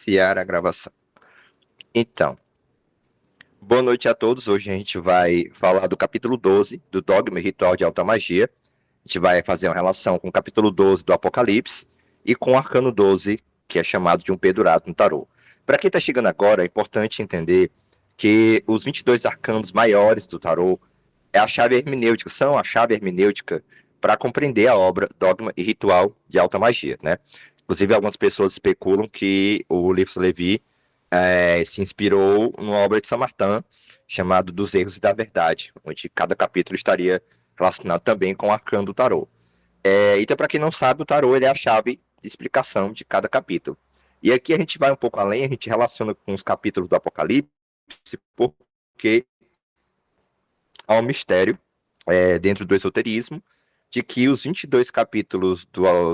Iniciar a gravação. Então, boa noite a todos. Hoje a gente vai falar do capítulo 12 do Dogma e Ritual de Alta Magia. A gente vai fazer uma relação com o capítulo 12 do Apocalipse e com o Arcano 12, que é chamado de um Pedurado no Tarô. Para quem está chegando agora, é importante entender que os 22 arcanos maiores do Tarô é a chave hermenêutica, são a chave hermenêutica para compreender a obra Dogma e Ritual de Alta Magia, né? Inclusive, algumas pessoas especulam que o Livro Levi se inspirou numa obra de Saint-Martin chamado Dos Erros e da Verdade, onde cada capítulo estaria relacionado também com o arcano do tarô. Então, para quem não sabe, o tarô ele é a chave de explicação de cada capítulo. E aqui a gente vai um pouco além, a gente relaciona com os capítulos do Apocalipse, porque há um mistério dentro do esoterismo de que os 22 capítulos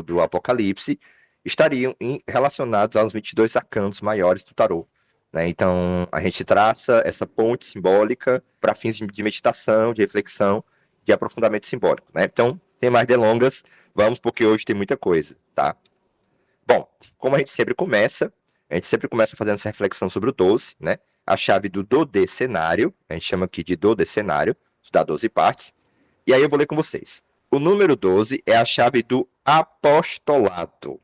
do Apocalipse estariam relacionados aos 22 arcanos maiores do tarô. Né? Então, a gente traça essa ponte simbólica para fins de meditação, de reflexão, de aprofundamento simbólico. Né? Então, sem mais delongas, vamos porque hoje tem muita coisa. Tá? Bom, como a gente sempre começa fazendo essa reflexão sobre o 12, né? A chave do dodecenário, a gente chama aqui de dodecenário, dá 12 partes. E aí eu vou ler com vocês. O número 12 é a chave do apostolado,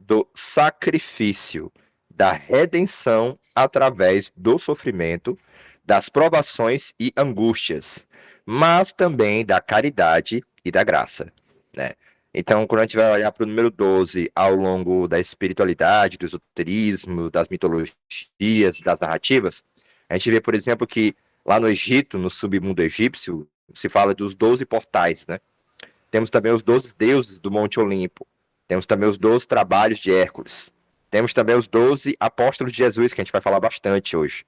do sacrifício, da redenção através do sofrimento, das provações e angústias, mas também da caridade e da graça, né? Então, quando a gente vai olhar para o número 12 ao longo da espiritualidade, do esoterismo, das mitologias, das narrativas, a gente vê, por exemplo, que lá no Egito, no submundo egípcio, se fala dos 12 portais, né? Temos também os 12 deuses do Monte Olimpo. Temos também os 12 trabalhos de Hércules. Temos também os 12 apóstolos de Jesus, que a gente vai falar bastante hoje.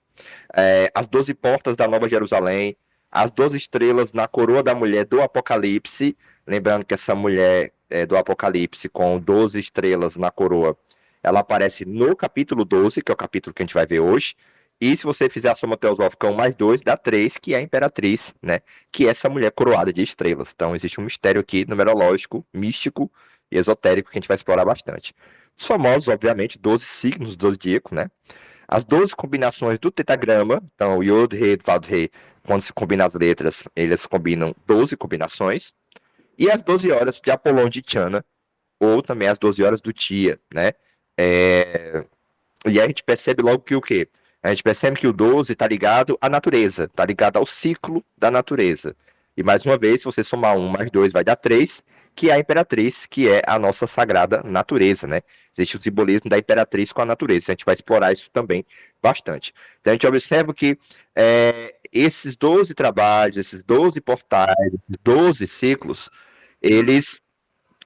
As 12 portas da Nova Jerusalém, as 12 estrelas na coroa da mulher do Apocalipse. Lembrando que essa mulher do Apocalipse, com 12 estrelas na coroa, ela aparece no capítulo 12, que é o capítulo que a gente vai ver hoje. E se você fizer a soma teosófica 1 mais 2, dá 3, que é a imperatriz, né? Que é essa mulher coroada de estrelas. Então, existe um mistério aqui numerológico, místico e esotérico que a gente vai explorar bastante. Os famosos, obviamente, 12 signos do zodíaco, né? As 12 combinações do tetagrama, então o Yod, Re, Vav, Re, quando se combina as letras, eles combinam 12 combinações. E as 12 horas de Apolon de Tiana, ou também as 12 horas do Tia, né? E aí a gente percebe logo que o quê? A gente percebe que o 12 está ligado à natureza, está ligado ao ciclo da natureza. E mais uma vez, se você somar 1 mais 2 vai dar 3, que é a imperatriz, que é a nossa sagrada natureza, né? Existe o simbolismo da imperatriz com a natureza. A gente vai explorar isso também bastante. Então a gente observa que esses 12 trabalhos, esses 12 portais, esses 12 ciclos, eles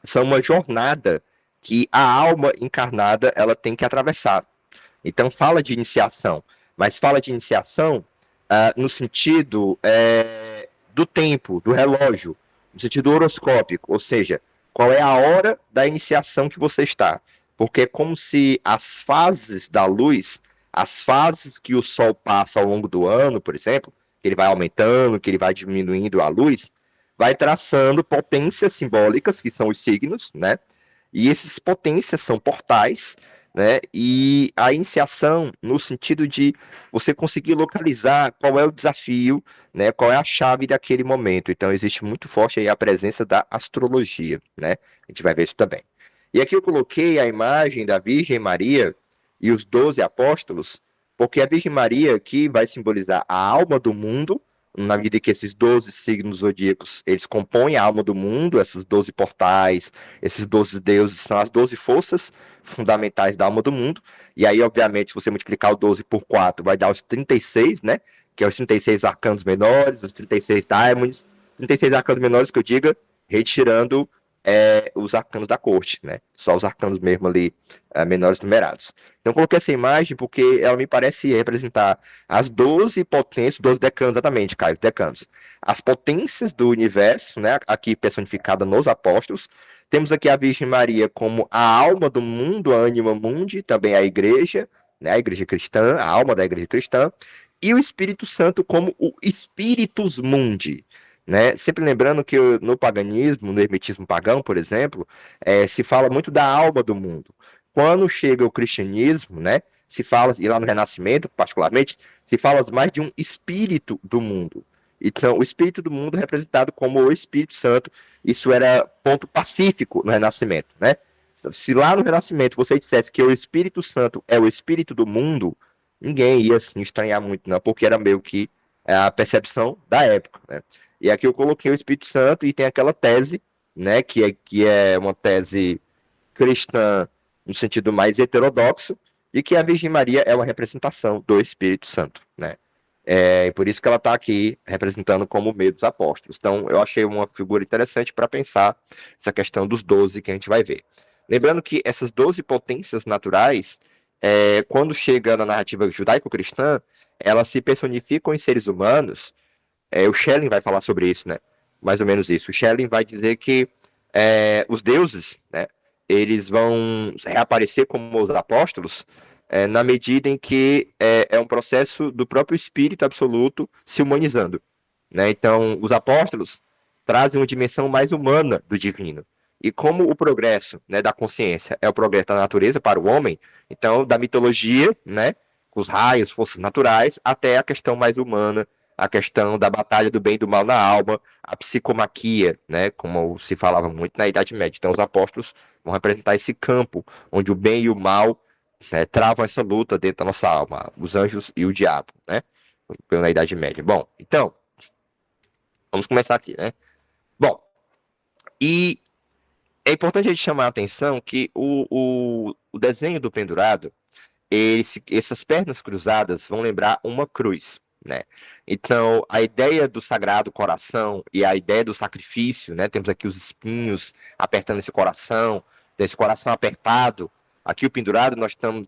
são uma jornada que a alma encarnada ela tem que atravessar. Então fala de iniciação, mas fala de iniciação no sentido do tempo, do relógio, no sentido horoscópico, ou seja, qual é a hora da iniciação que você está. Porque é como se as fases da luz, as fases que o Sol passa ao longo do ano, por exemplo, que ele vai aumentando, que ele vai diminuindo a luz, vai traçando potências simbólicas, que são os signos, né? E esses potências são portais, né? E a iniciação no sentido de você conseguir localizar qual é o desafio, né? Qual é a chave daquele momento. Então existe muito forte aí a presença da astrologia, né? A gente vai ver isso também. E aqui eu coloquei a imagem da Virgem Maria e os 12 apóstolos, porque a Virgem Maria aqui vai simbolizar a alma do mundo, na medida que esses 12 signos zodíacos, eles compõem a alma do mundo, esses 12 portais, esses 12 deuses são as 12 forças fundamentais da alma do mundo, e aí, obviamente, se você multiplicar o 12 por 4, vai dar os 36, né, que é os 36 arcanos menores, os 36 diamonds, 36 arcanos menores que eu diga, retirando os arcanos da corte, né, só os arcanos mesmo ali, menores numerados. Então, eu coloquei essa imagem porque ela me parece representar as 12 potências, 12 decanos, exatamente, Caio, decanos. As potências do universo, né, aqui personificada nos apóstolos. Temos aqui a Virgem Maria como a alma do mundo, a anima mundi, também a igreja, né, a igreja cristã, a alma da igreja cristã. E o Espírito Santo como o Spiritus Mundi. Né? Sempre lembrando que no paganismo, no hermetismo pagão, por exemplo, se fala muito da alma do mundo. Quando chega o cristianismo, né, se fala, e lá no Renascimento, particularmente, se fala mais de um espírito do mundo. Então, o espírito do mundo é representado como o Espírito Santo, isso era ponto pacífico no Renascimento, né? Se lá no Renascimento você dissesse que o Espírito Santo é o espírito do mundo, ninguém ia assim, estranhar muito, não, porque era meio que a percepção da época, né? E aqui eu coloquei o Espírito Santo e tem aquela tese, né, que é uma tese cristã no sentido mais heterodoxo, de que a Virgem Maria é uma representação do Espírito Santo, né? E por isso que ela está aqui representando como meio dos apóstolos. Então, eu achei uma figura interessante para pensar essa questão dos 12 que a gente vai ver. Lembrando que essas 12 potências naturais, quando chega na narrativa judaico-cristã, elas se personificam em seres humanos. O Schelling vai falar sobre isso, né? Mais ou menos isso. O Schelling vai dizer que os deuses, né, eles vão reaparecer como os apóstolos na medida em que é um processo do próprio Espírito Absoluto se humanizando, né? Então, os apóstolos trazem uma dimensão mais humana do divino. E como o progresso, né, da consciência é o progresso da natureza para o homem, então, da mitologia, né, com os raios, forças naturais, até a questão mais humana, a questão da batalha do bem e do mal na alma, a psicomaquia, né, como se falava muito na Idade Média. Então, os apóstolos vão representar esse campo onde o bem e o mal, né, travam essa luta dentro da nossa alma, os anjos e o diabo, né, na Idade Média. Bom, então, vamos começar aqui, né? Bom, e é importante a gente chamar a atenção que o desenho do pendurado, essas pernas cruzadas vão lembrar uma cruz, né? Então, a ideia do Sagrado Coração e a ideia do sacrifício, né? Temos aqui os espinhos apertando esse coração, desse coração apertado. Aqui o pendurado,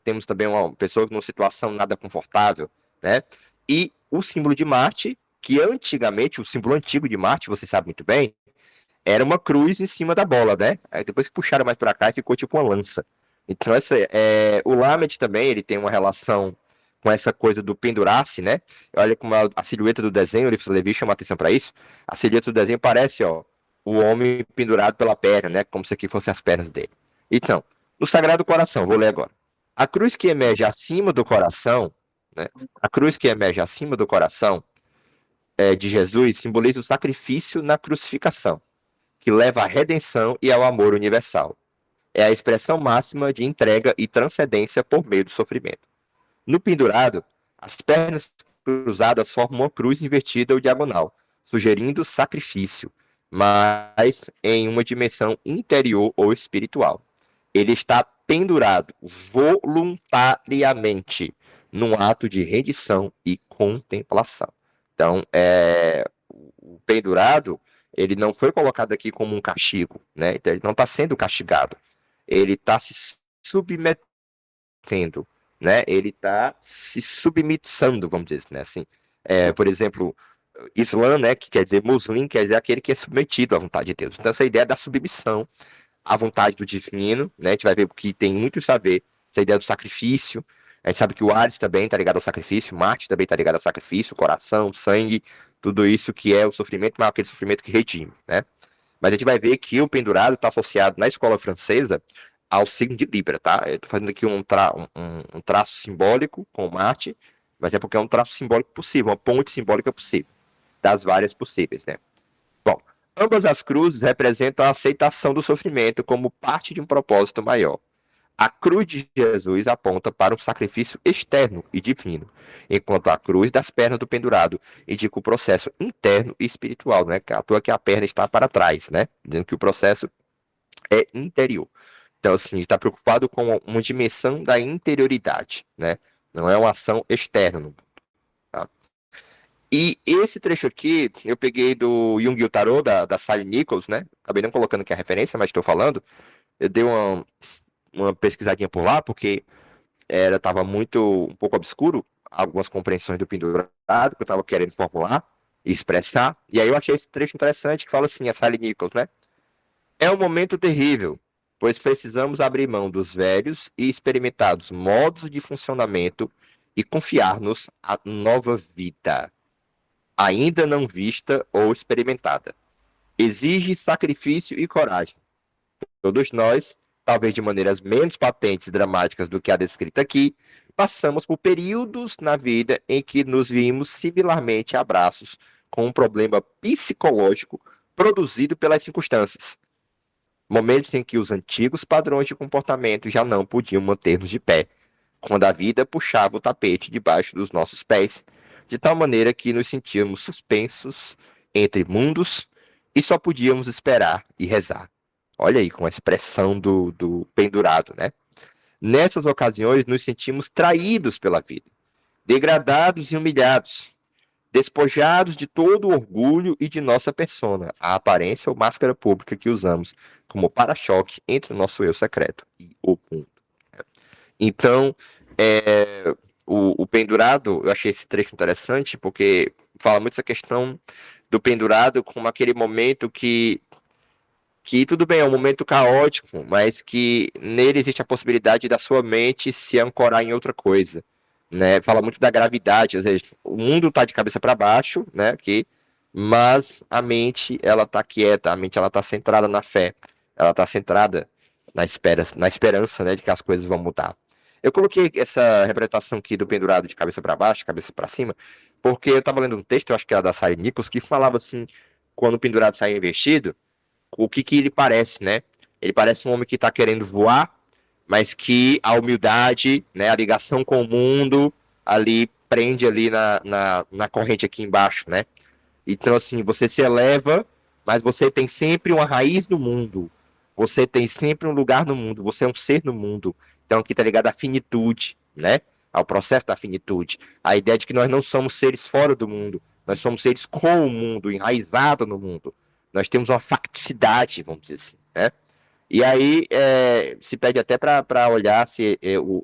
temos também uma pessoa numa situação nada confortável, né? E o símbolo de Marte, que antigamente, o símbolo antigo de Marte, você sabe muito bem, era uma cruz em cima da bola, né? Aí depois que puxaram mais para cá, ficou tipo uma lança. Então, o Lamed também, ele tem uma relação com essa coisa do pendurar-se, né? Olha como a silhueta do desenho, o Livro Levi chama a atenção para isso. A silhueta do desenho parece, ó, o homem pendurado pela perna, né? Como se aqui fossem as pernas dele. Então, no Sagrado Coração, vou ler agora. A cruz que emerge acima do coração, né? A cruz que emerge acima do coração de Jesus simboliza o sacrifício na crucificação, que leva à redenção e ao amor universal. É a expressão máxima de entrega e transcendência por meio do sofrimento. No pendurado, as pernas cruzadas formam uma cruz invertida ou diagonal, sugerindo sacrifício, mas em uma dimensão interior ou espiritual. Ele está pendurado voluntariamente num ato de rendição e contemplação. Então, o pendurado, ele não foi colocado aqui como um castigo, né? Então, ele não está sendo castigado. Ele está se submetendo, né? Ele está se submissando, vamos dizer, né? Assim, por exemplo, Islã, né? Que quer dizer muslim, quer dizer aquele que é submetido à vontade de Deus. Então, essa ideia da submissão à vontade do divino, né? A gente vai ver que tem muito isso a ver, essa ideia do sacrifício. A gente sabe que o Ares também está ligado ao sacrifício, Marte também está ligado ao sacrifício, coração, sangue, tudo isso que é o sofrimento, mas é aquele sofrimento que redime, né? Mas a gente vai ver que o pendurado está associado na escola francesa ao signo de Libra, tá? Eu estou fazendo aqui um traço simbólico com Marte, mas é porque é um traço simbólico possível, uma ponte simbólica possível, das várias possíveis, né? Bom, ambas as cruzes representam a aceitação do sofrimento como parte de um propósito maior. A cruz de Jesus aponta para um sacrifício externo e divino, enquanto a cruz das pernas do pendurado indica o processo interno e espiritual, né? À toa que a perna está para trás, né? Dizendo que o processo é interior. Então, assim, está preocupado com uma dimensão da interioridade, né? Não é uma ação externa. Tá? E esse trecho aqui, eu peguei do Jung Tarot, da Sally Nichols, né? Acabei não colocando aqui a referência, mas estou falando. Eu dei uma pesquisadinha por lá, porque estava um pouco obscuro, algumas compreensões do pendurado que eu estava querendo formular e expressar. E aí eu achei esse trecho interessante que fala assim, a Sally Nichols, né? É um momento terrível, pois precisamos abrir mão dos velhos e experimentados modos de funcionamento e confiar-nos à nova vida, ainda não vista ou experimentada. Exige sacrifício e coragem. Todos nós, talvez de maneiras menos patentes e dramáticas do que a descrita aqui, passamos por períodos na vida em que nos vimos similarmente abraços com um problema psicológico produzido pelas circunstâncias. Momentos em que os antigos padrões de comportamento já não podiam manter-nos de pé, quando a vida puxava o tapete debaixo dos nossos pés, de tal maneira que nos sentíamos suspensos entre mundos e só podíamos esperar e rezar. Olha aí com a expressão do pendurado, né? Nessas ocasiões, nos sentimos traídos pela vida, degradados e humilhados, despojados de todo o orgulho e de nossa persona, a aparência ou máscara pública que usamos como para-choque entre o nosso eu secreto e o mundo. Então, o pendurado, eu achei esse trecho interessante porque fala muito essa questão do pendurado como aquele momento que tudo bem, é um momento caótico, mas que nele existe a possibilidade da sua mente se ancorar em outra coisa, né? Fala muito da gravidade, ou seja, o mundo está de cabeça para baixo, né? Aqui, mas a mente ela está quieta, a mente ela está centrada na fé, ela está centrada na esperança, né, de que as coisas vão mudar. Eu coloquei essa representação aqui do pendurado de cabeça para baixo, cabeça para cima, porque eu estava lendo um texto, eu acho que era da Sally Nichols, que falava assim, quando o pendurado sai investido, o que ele parece, né? Ele parece um homem que está querendo voar, mas que a humildade, né, a ligação com o mundo, ali prende ali na corrente aqui embaixo, né? Então, assim, você se eleva, mas você tem sempre uma raiz no mundo. Você tem sempre um lugar no mundo. Você é um ser no mundo. Então, aqui tá ligado à finitude, né? Ao processo da finitude. A ideia de que nós não somos seres fora do mundo. Nós somos seres com o mundo, enraizados no mundo. Nós temos uma facticidade, vamos dizer assim, né? E aí se pede até para olhar se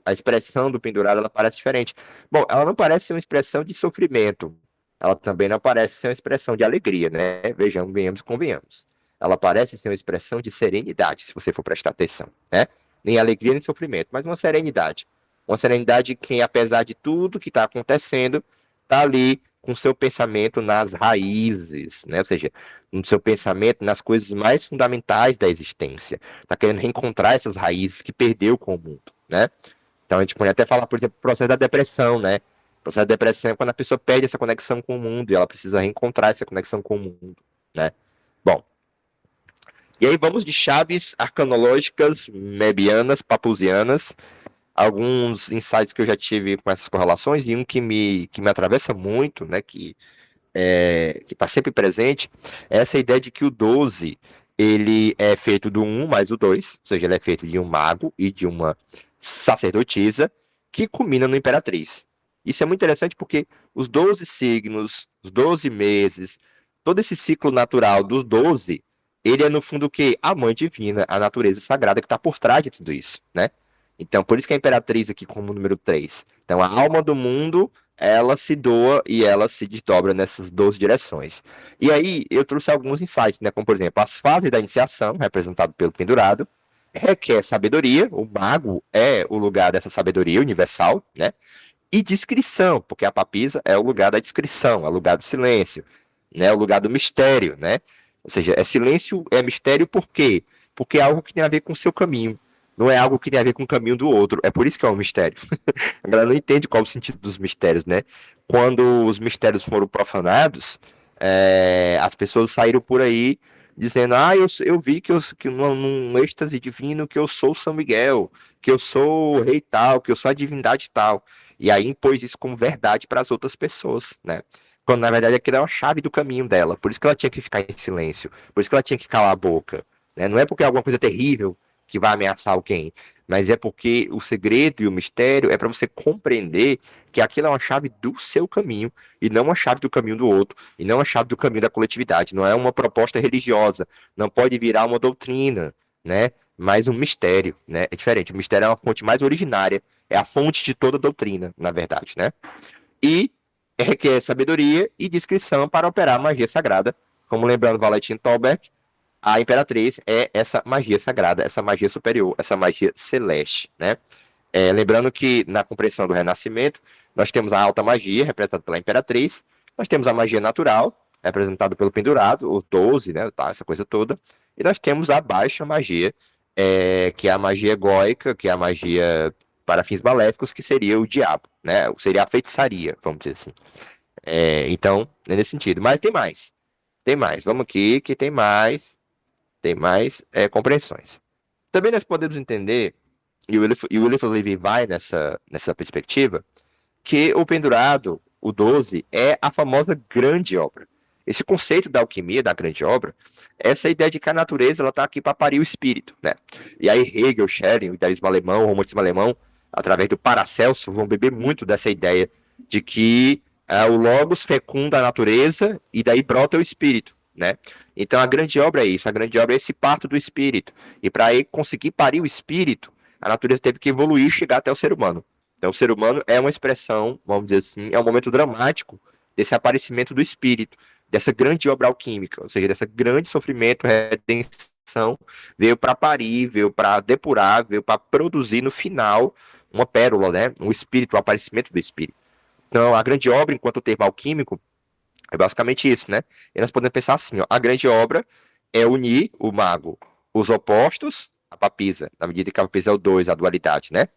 a expressão do pendurado ela parece diferente. Bom, ela não parece ser uma expressão de sofrimento. Ela também não parece ser uma expressão de alegria, né? Vejamos, venhamos e convenhamos. Ela parece ser uma expressão de serenidade, se você for prestar atenção, né? Nem alegria nem sofrimento, mas uma serenidade. Uma serenidade que, apesar de tudo que está acontecendo, está ali com seu pensamento nas raízes, né? Ou seja, no seu pensamento nas coisas mais fundamentais da existência. Está querendo reencontrar essas raízes que perdeu com o mundo, né? Então a gente pode até falar, por exemplo, o processo da depressão, né? O processo da depressão é quando a pessoa perde essa conexão com o mundo e ela precisa reencontrar essa conexão com o mundo, né? Bom, e aí vamos de chaves arcanológicas, mebianas, papusianas, alguns insights que eu já tive com essas correlações e um que me atravessa muito, né? Que está sempre presente, é essa ideia de que o 12 ele é feito do 1 mais o 2, ou seja, ele é feito de um mago e de uma sacerdotisa, que culmina no Imperatriz. Isso é muito interessante porque os 12 signos, os 12 meses, todo esse ciclo natural dos 12, ele é no fundo o quê? A mãe divina, a natureza sagrada que está por trás de tudo isso, né? Então, por isso que a Imperatriz aqui como número 3. Então, a alma do mundo ela se doa e ela se desdobra nessas 12 direções. E aí eu trouxe alguns insights, né? Como por exemplo, as fases da iniciação, representado pelo pendurado, requer sabedoria, o mago é o lugar dessa sabedoria universal, né? E discrição, porque a papisa é o lugar da discrição, é o lugar do silêncio, né? É o lugar do mistério, né? Ou seja, é silêncio, é mistério por quê? Porque é algo que tem a ver com o seu caminho. Não é algo que tem a ver com o caminho do outro. É por isso que é um mistério. A galera não entende qual é o sentido dos mistérios, né? Quando os mistérios foram profanados, as pessoas saíram por aí dizendo: ah, eu vi que num êxtase divino que eu sou São Miguel, que eu sou o rei tal, que eu sou a divindade tal. E aí impôs isso como verdade para as outras pessoas, né? Quando na verdade aquilo é uma chave do caminho dela. Por isso que ela tinha que ficar em silêncio. Por isso que ela tinha que calar a boca. Né? Não é porque é alguma coisa terrível que vai ameaçar alguém, mas é porque o segredo e o mistério é para você compreender que aquilo é uma chave do seu caminho e não uma chave do caminho do outro, e não uma chave do caminho da coletividade. Não é uma proposta religiosa, não pode virar uma doutrina, né? Mas um mistério, né? É diferente. O mistério é uma fonte mais originária, é a fonte de toda doutrina, na verdade, né? E requer sabedoria e discrição para operar a magia sagrada, como lembrando Valentim Tolberg, a Imperatriz é essa magia sagrada, essa magia superior, essa magia celeste, né? Lembrando que na compreensão do Renascimento, nós temos a alta magia, representada pela Imperatriz, nós temos a magia natural, representada pelo pendurado, os 12, né, tá, essa coisa toda, e nós temos a baixa magia, que é a magia egóica, que é a magia para fins maléficos, que seria o diabo, né? Seria a feitiçaria, vamos dizer assim. Então, é nesse sentido. Mas tem mais. Tem mais. Vamos aqui que tem mais compreensões. Também nós podemos entender, e o Eliphas Levi vai nessa perspectiva, que o pendurado, o 12, é a famosa grande obra. Esse conceito da alquimia, da grande obra, essa ideia de que a natureza está aqui para parir o espírito, né? E aí Hegel, Schelling, o idealismo alemão, o romantismo alemão, através do Paracelso, vão beber muito dessa ideia de que o logos fecunda a natureza e daí brota o espírito, né? Então a grande obra é isso, a grande obra é esse parto do espírito. E para ele conseguir parir o espírito, a natureza teve que evoluir e chegar até o ser humano. Então o ser humano é uma expressão, vamos dizer assim, é um momento dramático desse aparecimento do espírito, dessa grande obra alquímica, ou seja, desse grande sofrimento, redenção, veio para parir, veio para depurar, veio para produzir no final uma pérola, né? Um espírito, o aparecimento do espírito. Então, a grande obra, enquanto termo alquímico, é basicamente isso, né? E nós podemos pensar assim, ó, a grande obra é unir o mago, os opostos, a papisa, na medida que a papisa é o 2, a dualidade, né?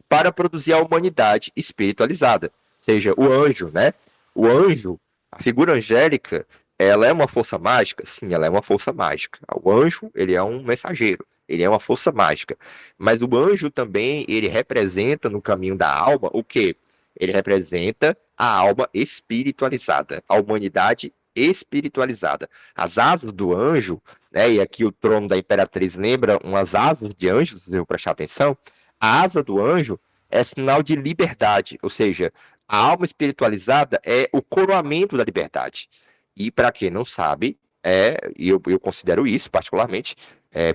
Para produzir a humanidade espiritualizada, seja o anjo, né? O anjo, a figura angélica, ela é uma força mágica? Sim, ela é uma força mágica. O anjo, ele é um mensageiro, ele é uma força mágica. Mas o anjo também, ele representa no caminho da alma o quê? Ele representa a alma espiritualizada, a humanidade espiritualizada. As asas do anjo, né, e aqui o trono da imperatriz lembra umas asas de anjos, se eu prestar atenção, a asa do anjo é sinal de liberdade, ou seja, a alma espiritualizada é o coroamento da liberdade. E para quem não sabe, e eu considero isso particularmente,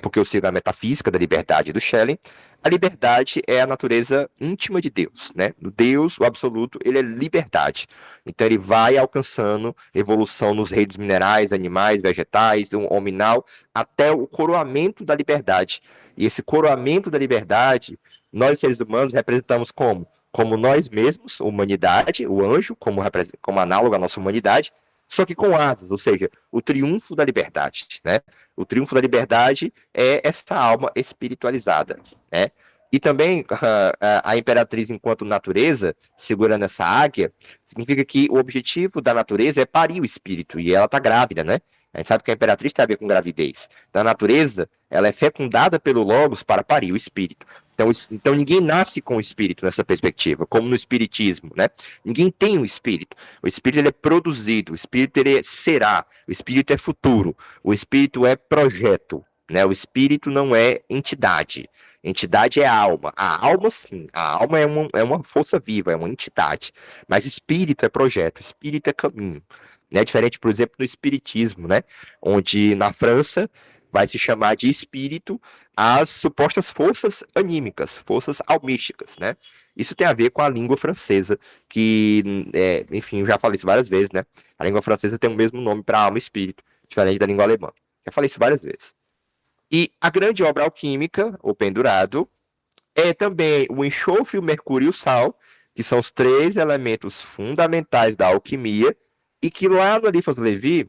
porque eu sigo a metafísica da liberdade do Schelling, a liberdade é a natureza íntima de Deus, né? O Deus, o absoluto, ele é liberdade. Então ele vai alcançando evolução nos reinos minerais, animais, vegetais, o hominal, até o coroamento da liberdade. E esse coroamento da liberdade, nós seres humanos representamos como? Como nós mesmos, humanidade, o anjo, como análogo à nossa humanidade, só que com asas, ou seja, o triunfo da liberdade, né? O triunfo da liberdade é essa alma espiritualizada, né? E também a imperatriz, enquanto natureza, segurando essa águia, significa que o objetivo da natureza é parir o espírito, e ela está grávida, né? A gente sabe que a imperatriz tem a ver com gravidez. Então, a natureza, ela é fecundada pelo Logos para parir o espírito. Então ninguém nasce com o espírito nessa perspectiva, como no espiritismo, né? Ninguém tem um espírito. O espírito ele é produzido, o espírito ele será, o espírito é futuro, o espírito é projeto, né? O espírito não é entidade. Entidade é alma. A alma, sim. A alma é uma força viva, é uma entidade. Mas espírito é projeto, espírito é caminho. Né? Diferente, por exemplo, no espiritismo, né? Onde na França vai se chamar de espírito as supostas forças anímicas, forças almísticas, né? Isso tem a ver com a língua francesa, que, enfim, eu já falei isso várias vezes, né? A língua francesa tem o mesmo nome para alma e espírito, diferente da língua alemã. Já falei isso várias vezes. E a grande obra alquímica, o pendurado, é também o enxofre, o mercúrio e o sal, que são os 3 elementos fundamentais da alquimia, e que lá no Eliphas Levi,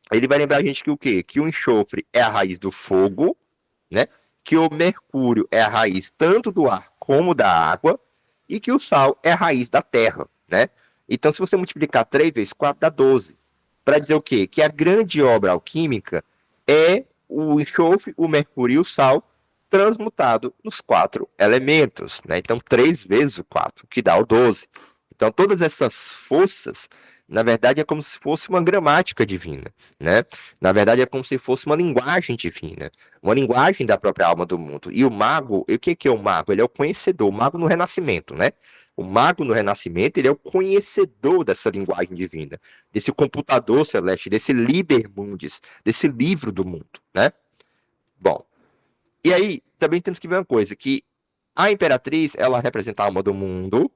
ele vai lembrar a gente que o quê? Que o enxofre é a raiz do fogo, né? Que o mercúrio é a raiz tanto do ar como da água, e que o sal é a raiz da terra, né? Então, se você multiplicar 3 vezes 4, dá 12. Para dizer o quê? Que a grande obra alquímica é o enxofre, o mercúrio e o sal transmutado nos 4 elementos, né? Então, 3 vezes o 4, que dá o 12. Então, todas essas forças, na verdade, é como se fosse uma gramática divina, né? Na verdade, é como se fosse uma linguagem divina, uma linguagem da própria alma do mundo. E o mago, o que é o mago? Ele é o conhecedor, o mago no Renascimento, né? O mago no Renascimento, ele é o conhecedor dessa linguagem divina, desse computador celeste, desse liber mundis, desse livro do mundo, né? Bom, e aí também temos que ver uma coisa, que a imperatriz, ela representa a alma do mundo,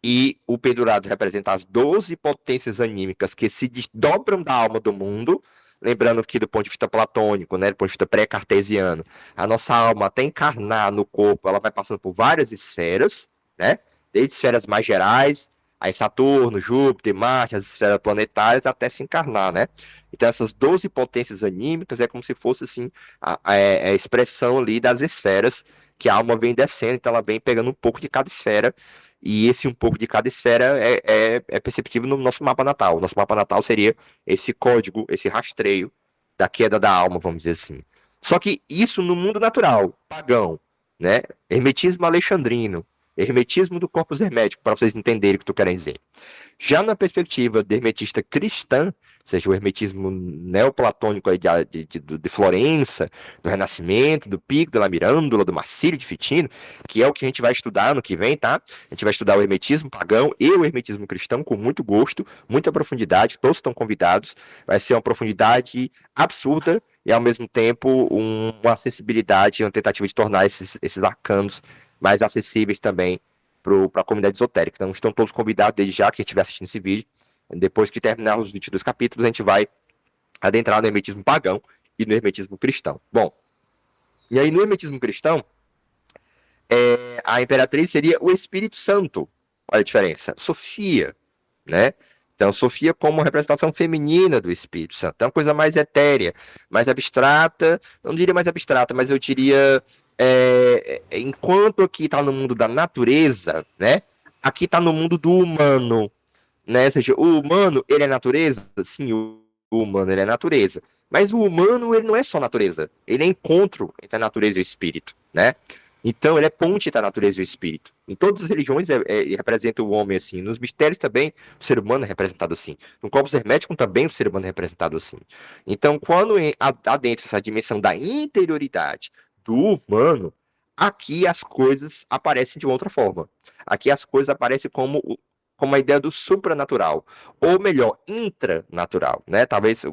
e o pendurado representa as 12 potências anímicas que se desdobram da alma do mundo. Lembrando que do ponto de vista platônico, né, do ponto de vista pré-cartesiano, a nossa alma até encarnar no corpo, ela vai passando por várias esferas, né? Desde esferas mais gerais, Aí Saturno, Júpiter, Marte, as esferas planetárias, até se encarnar, né? Então essas 12 potências anímicas é como se fosse assim a expressão ali das esferas que a alma vem descendo, então ela vem pegando um pouco de cada esfera, e esse um pouco de cada esfera é perceptível no nosso mapa natal. O nosso mapa natal seria esse código, esse rastreio da queda da alma, vamos dizer assim. Só que isso no mundo natural, pagão, né? Hermetismo alexandrino, hermetismo do corpus hermético, para vocês entenderem o que eu tô querendo dizer. Já na perspectiva de hermetista cristã, ou seja, o hermetismo neoplatônico aí de Florença, do Renascimento, do Pico, da Mirândola, do Marcílio de Fitino, que é o que a gente vai estudar no que vem, tá? A gente vai estudar o hermetismo pagão e o hermetismo cristão com muito gosto, muita profundidade, todos estão convidados. Vai ser uma profundidade absurda e, ao mesmo tempo, uma acessibilidade, uma tentativa de tornar esses arcanos mais acessíveis também para a comunidade esotérica. Então, estão todos convidados desde já, quem estiver assistindo esse vídeo. Depois que terminar os 22 capítulos, a gente vai adentrar no hermetismo pagão e no hermetismo cristão. Bom, e aí no hermetismo cristão, a imperatriz seria o Espírito Santo. Olha a diferença. Sofia, né? Então, Sofia como representação feminina do Espírito Santo. É uma coisa mais etérea, mais abstrata. Não diria mais abstrata, mas eu diria... enquanto aqui está no mundo da natureza, né? Aqui está no mundo do humano, né? Ou seja, o humano, ele é natureza? Sim, o humano, ele é natureza. Mas o humano, ele não é só natureza. Ele é encontro entre a natureza e o espírito, né? Então, ele é ponte entre a natureza e o espírito. Em todas as religiões, representa o homem assim. Nos mistérios também, o ser humano é representado assim. No corpus hermético também, o ser humano é representado assim. Então, quando há dentro essa dimensão da interioridade do humano, aqui as coisas aparecem de uma outra forma. Aqui as coisas aparecem como a ideia do supranatural, ou melhor, intranatural, né? Talvez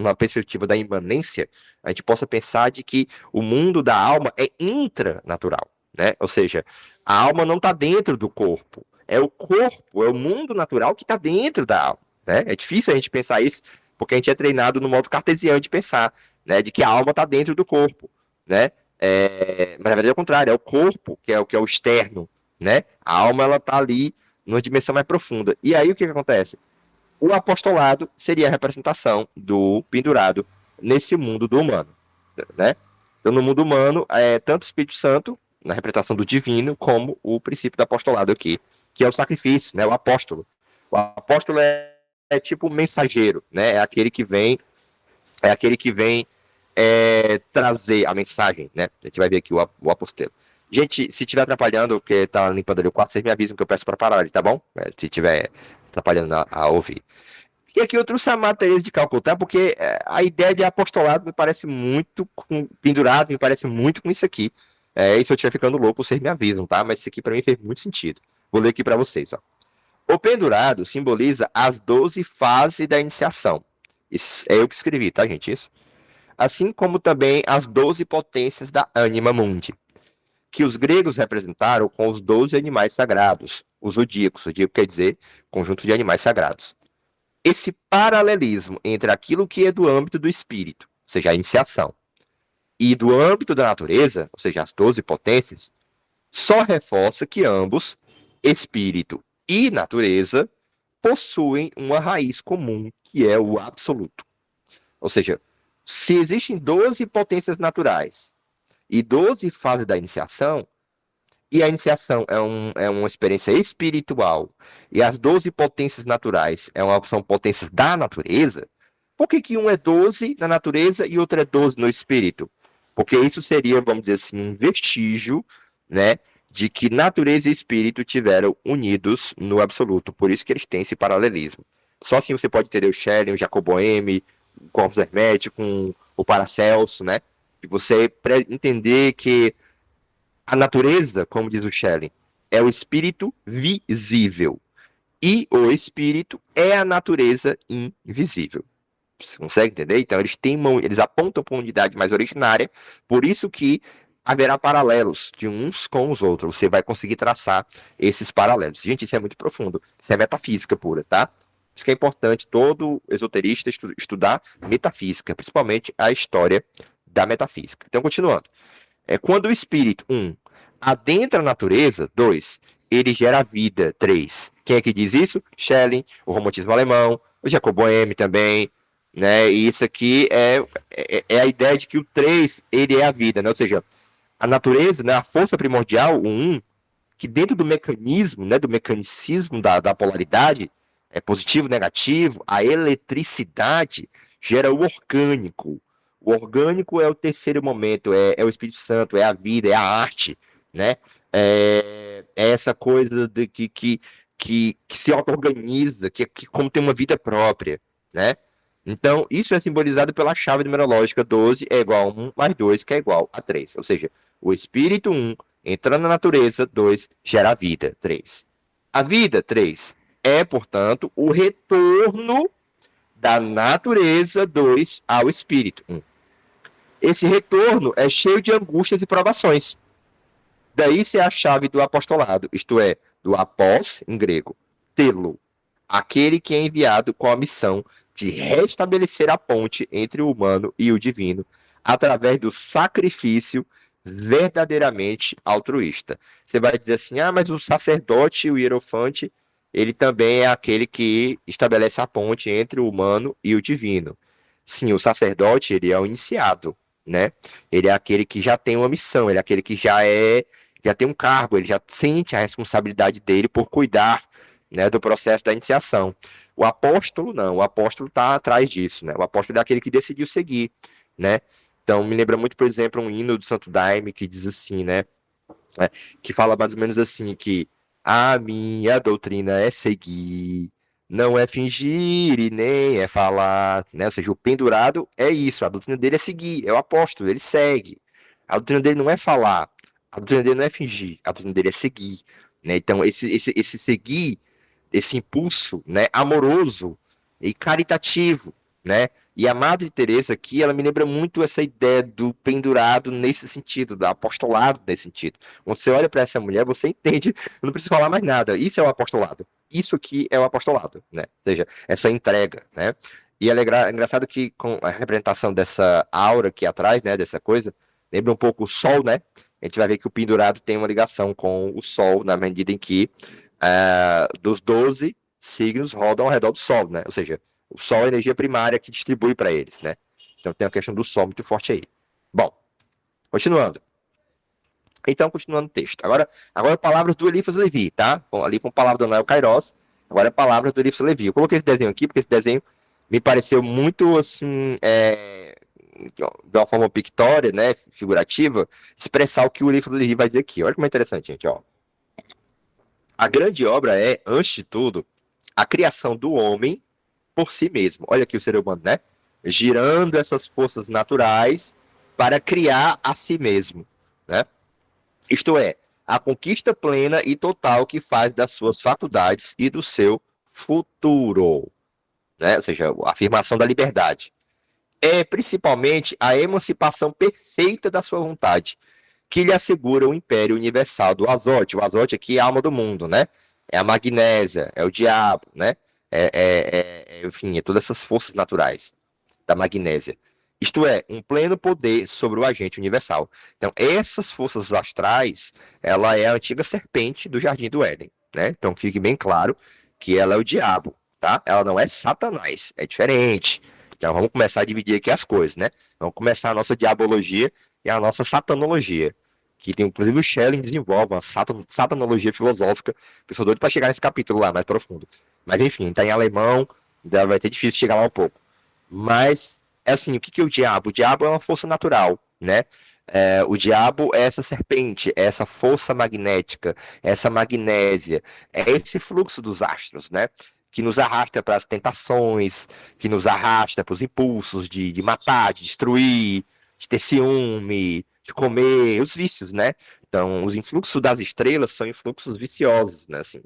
na perspectiva da imanência, a gente possa pensar de que o mundo da alma é intranatural, né? Ou seja, a alma não está dentro do corpo, é o corpo, é o mundo natural que está dentro da alma, né? É difícil a gente pensar isso, porque a gente é treinado no modo cartesiano de pensar, né? De que a alma está dentro do corpo, né? Mas na verdade é o contrário, é o corpo que é o externo, né? A alma ela está ali numa dimensão mais profunda. E aí o que acontece? O apostolado seria a representação do pendurado nesse mundo do humano, né? Então no mundo humano é tanto o Espírito Santo na representação do divino como o princípio do apostolado aqui, que é o sacrifício, né? O apóstolo. O apóstolo é tipo um mensageiro, né? É aquele que vem trazer a mensagem, né? A gente vai ver aqui o apostelo. Gente, se estiver atrapalhando, porque tá limpando ali o quarto, vocês me avisam que eu peço para parar ali, tá bom? Se estiver atrapalhando a ouvir. E aqui eu trouxe a Madre Teresa de Calcutá, porque a ideia de apostolado me parece muito pendurado, me parece muito com isso aqui. E se eu estiver ficando louco, vocês me avisam, tá? Mas isso aqui para mim fez muito sentido. Vou ler aqui para vocês, ó. O pendurado simboliza as 12 fases da iniciação. Isso é eu que escrevi, tá, gente? Isso. Assim como também as 12 potências da Anima Mundi, que os gregos representaram com os 12 animais sagrados, os zodíacos. Zodíaco quer dizer conjunto de animais sagrados. Esse paralelismo entre aquilo que é do âmbito do espírito, ou seja, a iniciação, e do âmbito da natureza, ou seja, as 12 potências, só reforça que ambos, espírito e natureza, possuem uma raiz comum, que é o absoluto. Ou seja, se existem 12 potências naturais e 12 fases da iniciação, e a iniciação é uma experiência espiritual, e as 12 potências naturais são potências da natureza, por que um é 12 na natureza e outro é 12 no espírito? Porque isso seria, vamos dizer assim, um vestígio, né, de que natureza e espírito tiveram unidos no absoluto. Por isso que eles têm esse paralelismo. Só assim você pode ter o Schelling, o Jacoboemi, o Corpus Hermético, o Paracelso, né? E você entender que a natureza, como diz o Schelling, é o espírito visível. E o espírito é a natureza invisível. Você consegue entender? Então eles apontam para uma unidade mais originária, por isso que haverá paralelos de uns com os outros. Você vai conseguir traçar esses paralelos. Gente, isso é muito profundo. Isso é metafísica pura, tá? Isso que é importante todo esoterista estudar metafísica, principalmente a história da metafísica. Então, continuando. Quando o espírito, adentra a natureza, 2, ele gera vida, 3, Quem é que diz isso? Schelling, o romantismo alemão, o Jacob Boehme também, né? E isso aqui é a ideia de que o 3 ele é a vida, né? Ou seja, a natureza, né, a força primordial, o 1, que dentro do mecanismo, né, do mecanicismo da polaridade, é positivo, negativo, a eletricidade gera o orgânico. O orgânico é o terceiro momento, é o Espírito Santo, é a vida, é a arte, né? É essa coisa que se auto-organiza, que como tem uma vida própria, né? Então, isso é simbolizado pela chave numerológica 12 é igual a 1 mais 2, que é igual a 3. Ou seja, o espírito 1 entrando na natureza, 2 gera a vida, 3. A vida, 3, é, portanto, o retorno da natureza, 2, ao espírito 1. Esse retorno é cheio de angústias e provações. Daí se é a chave do apostolado, isto é, do após, em grego, telo, aquele que é enviado com a missão de restabelecer a ponte entre o humano e o divino, através do sacrifício verdadeiramente altruísta. Você vai dizer assim, mas o sacerdote, o hierofante, ele também é aquele que estabelece a ponte entre o humano e o divino. Sim, o sacerdote, ele é o iniciado, né? Ele é aquele que já tem uma missão, ele é aquele que já tem um cargo, ele já sente a responsabilidade dele por cuidar, né, do processo da iniciação. O apóstolo não, o apóstolo está atrás disso, né? O apóstolo é aquele que decidiu seguir, né? Então me lembra muito, por exemplo, um hino do Santo Daime que diz assim, né? Que fala mais ou menos assim que a minha doutrina é seguir, não é fingir e nem é falar, né? Ou seja, o pendurado é isso, a doutrina dele é seguir, é o apóstolo, ele segue. A doutrina dele não é falar, a doutrina dele não é fingir, a doutrina dele é seguir, né? Então esse seguir, esse impulso, né, amoroso e caritativo, né? E a Madre Teresa aqui, ela me lembra muito essa ideia do pendurado nesse sentido, do apostolado nesse sentido. Quando você olha para essa mulher, você entende, não precisa falar mais nada. Isso é o apostolado. Isso aqui é o apostolado, né? Ou seja, essa entrega, né? E é engraçado que com a representação dessa aura aqui atrás, né, dessa coisa, lembra um pouco o sol, né? A gente vai ver que o pendurado tem uma ligação com o sol, na medida em que dos 12 signos rodam ao redor do sol, né? Ou seja, o sol é a energia primária que distribui para eles, né? Então tem a questão do sol muito forte aí. Bom, continuando. Então, continuando o texto. Agora palavras do Eliphas Levi, tá? Bom, ali com palavra do Anel Kairos, agora palavras do Eliphas Levi. Eu coloquei esse desenho aqui porque esse desenho me pareceu muito, assim, de uma forma pictória, né, figurativa, expressar o que o Eliphas Levi vai dizer aqui. Olha como é interessante, gente, ó. A grande obra é, antes de tudo, a criação do homem por si mesmo. Olha aqui o ser humano, né? Girando essas forças naturais para criar a si mesmo, né? Isto é, a conquista plena e total que faz das suas faculdades e do seu futuro, né? Ou seja, a afirmação da liberdade. É principalmente a emancipação perfeita da sua vontade, que lhe assegura o império universal do Azote. O Azote aqui é a alma do mundo, né? É a magnésia, é o diabo, né? Enfim, é todas essas forças naturais da magnésia. Isto é, um pleno poder sobre o agente universal. Então, essas forças astrais, ela é a antiga serpente do Jardim do Éden, né? Então, fique bem claro que ela é o diabo, tá? Ela não é Satanás, é diferente. Então, vamos começar a dividir aqui as coisas, né? Vamos começar a nossa diabologia e a nossa satanologia, que tem, inclusive, o Schelling desenvolve uma satanologia filosófica, que eu sou doido para chegar nesse capítulo lá, mais profundo. Mas, enfim, tá em alemão, vai ter difícil chegar lá um pouco. Mas, é assim, o que é o diabo? O diabo é uma força natural, né? O diabo é essa serpente, é essa força magnética, essa magnésia, é esse fluxo dos astros, né? Que nos arrasta para as tentações, que nos arrasta para os impulsos de matar, de destruir, de ter ciúme, de comer, os vícios, né? Então, os influxos das estrelas são influxos viciosos, né? Assim,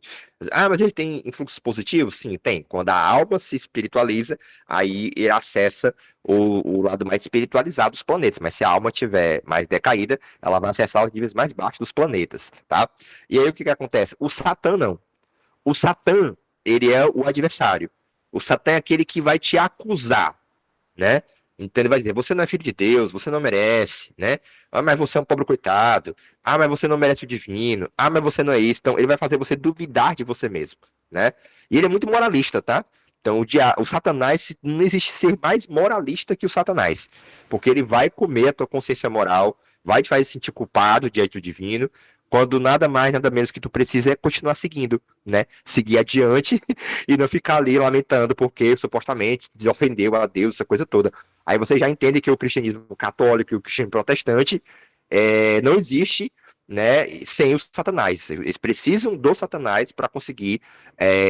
mas ele tem influxos positivos? Sim, tem. Quando a alma se espiritualiza, aí ele acessa o lado mais espiritualizado dos planetas. Mas se a alma estiver mais decaída, ela vai acessar os níveis mais baixos dos planetas, tá? E aí o que acontece? O Satã não. O Satã, ele é o adversário. O Satã é aquele que vai te acusar, né? Então ele vai dizer, você não é filho de Deus, você não merece, né? Mas você é um pobre coitado. Mas você não merece o divino. Mas você não é isso. Então ele vai fazer você duvidar de você mesmo, né? E ele é muito moralista, tá? Então, o Satanás, não existe ser mais moralista que o Satanás, porque ele vai comer a tua consciência moral, vai te fazer sentir culpado diante do divino, quando nada mais, nada menos que tu precisa é continuar seguindo, né? Seguir adiante e não ficar ali lamentando porque supostamente desofendeu a Deus, essa coisa toda. Aí você já entende que o cristianismo católico e o cristianismo protestante não existe, né, sem os satanás. Eles precisam do satanás para conseguir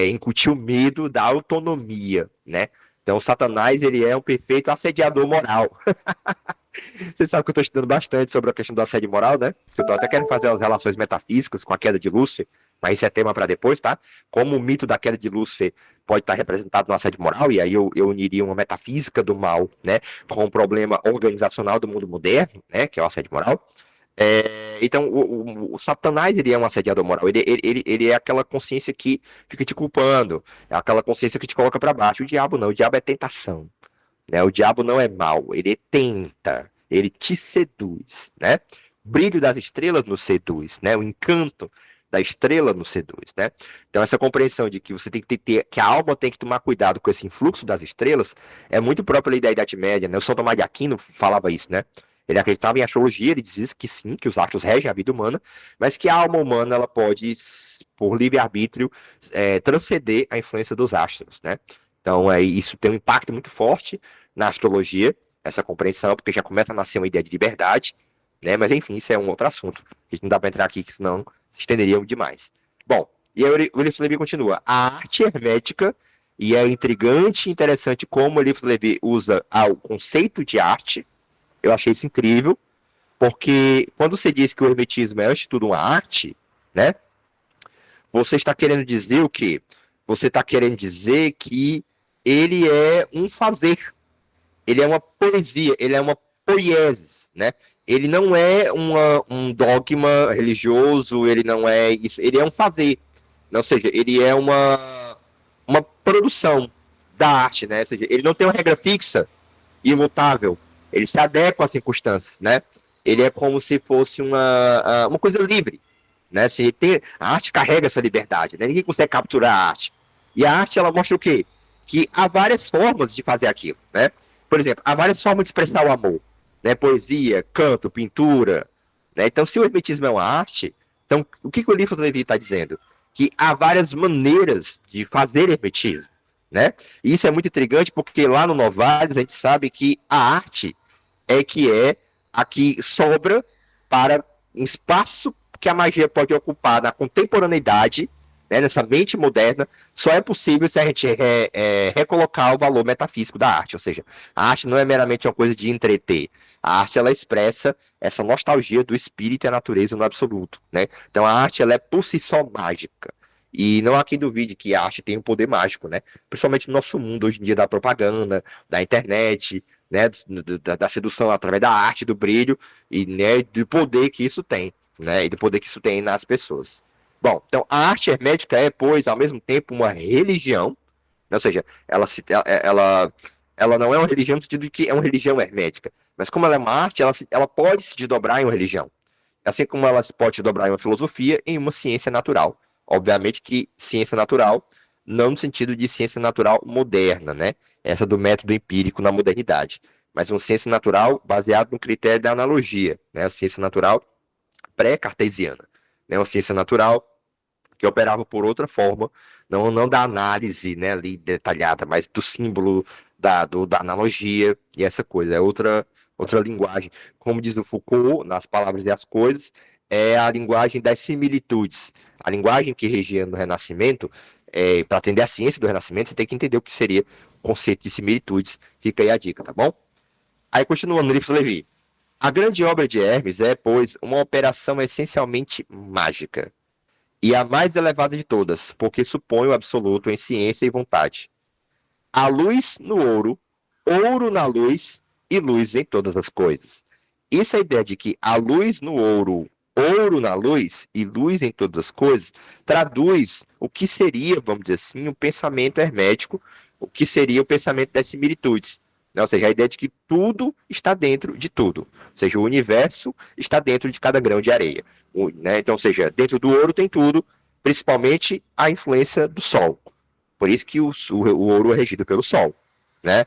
incutir o medo da autonomia, né? Então, o Satanás, ele é um perfeito assediador moral. Você sabe que eu estou estudando bastante sobre a questão do assédio moral, né? Eu estou até querendo fazer as relações metafísicas com a queda de Lúcifer, mas isso é tema para depois, tá? Como o mito da queda de Lúcifer pode estar representado no assédio moral, e aí eu uniria uma metafísica do mal, né, com um problema organizacional do mundo moderno, né, que é o assédio moral. Então, o Satanás, ele é um assediador moral. Ele é aquela consciência que fica te culpando, é aquela consciência que te coloca para baixo. O diabo não, o diabo é tentação, né? O diabo não é mal, ele tenta, ele te seduz, né? O brilho das estrelas nos seduz, né? O encanto da estrela nos seduz, né? Então, essa compreensão de que você tem que ter, que a alma tem que tomar cuidado com esse influxo das estrelas é muito própria da Idade Média, né? O São Tomás de Aquino falava isso, né? Ele acreditava em astrologia, ele dizia que sim, que os astros regem a vida humana, mas que a alma humana ela pode, por livre-arbítrio, transcender a influência dos astros, né? Então, isso tem um impacto muito forte na astrologia, essa compreensão, porque já começa a nascer uma ideia de liberdade, né? Mas, enfim, isso é um outro assunto. A gente não dá para entrar aqui, que senão se estenderia demais. Bom, e aí o Eliphas Levi continua. A arte hermética, e é intrigante e interessante como o Eliphas Levi usa o conceito de arte. Eu achei isso incrível, porque quando você diz que o hermetismo é, antes de tudo, uma arte, né? Você está querendo dizer o quê? Você está querendo dizer que ele é um fazer, ele é uma poesia, ele é uma poiesis, né? Ele não é um dogma religioso, ele não é isso, ele é um fazer, ou seja, ele é uma produção da arte, né? Ou seja, ele não tem uma regra fixa, imutável, ele se adequa às circunstâncias, né? Ele é como se fosse uma coisa livre, né? A arte carrega essa liberdade, né? Ninguém consegue capturar a arte. E a arte, ela mostra o quê? Que há várias formas de fazer aquilo, né? Por exemplo, há várias formas de expressar o amor, né? Poesia, canto, pintura, né? Então, se o hermetismo é uma arte, então o que o Eliphas Levi está dizendo? Que há várias maneiras de fazer hermetismo, né? E isso é muito intrigante porque lá no Novalis a gente sabe que a arte é a que sobra para um espaço que a magia pode ocupar na contemporaneidade, né, nessa mente moderna, só é possível se a gente recolocar o valor metafísico da arte. Ou seja, a arte não é meramente uma coisa de entreter. A arte ela expressa essa nostalgia do espírito e a natureza no absoluto, né? Então a arte ela é por si só mágica. E não há quem duvide que a arte tem um poder mágico, né? Principalmente no nosso mundo hoje em dia da propaganda, da internet, né? Da sedução através da arte, do brilho e, né, do poder que isso tem, né? E do poder que isso tem nas pessoas. Bom, então a arte hermética é, pois, ao mesmo tempo uma religião, né? Ou seja, ela não é uma religião no sentido de que é uma religião hermética, mas como ela é uma arte, ela pode se desdobrar em uma religião. Assim como ela pode se dobrar em uma filosofia, em uma ciência natural. Obviamente que ciência natural, não no sentido de ciência natural moderna, né? Essa do método empírico na modernidade. Mas uma ciência natural baseada no critério da analogia, né? A ciência natural pré-cartesiana. Né? Uma ciência natural que operava por outra forma, não da análise, né, ali detalhada, mas do símbolo, da analogia e essa coisa. É outra linguagem. Como diz o Foucault, nas Palavras e as Coisas, é a linguagem das similitudes. A linguagem que regia no Renascimento, para atender a ciência do Renascimento, você tem que entender o que seria o conceito de similitudes. Fica aí a dica, tá bom? Aí, continuando no livro Levi. A grande obra de Hermes é, pois, uma operação essencialmente mágica e a mais elevada de todas, porque supõe o absoluto em ciência e vontade. A luz no ouro, ouro na luz e luz em todas as coisas. Essa ideia de que a luz no ouro, ouro na luz e luz em todas as coisas, traduz o que seria, vamos dizer assim, um pensamento hermético, o que seria o pensamento das similitudes. Ou seja, a ideia de que tudo está dentro de tudo. Ou seja, o universo está dentro de cada grão de areia. Né? Então, ou seja, dentro do ouro tem tudo, principalmente a influência do Sol. Por isso que o ouro é regido pelo Sol, né?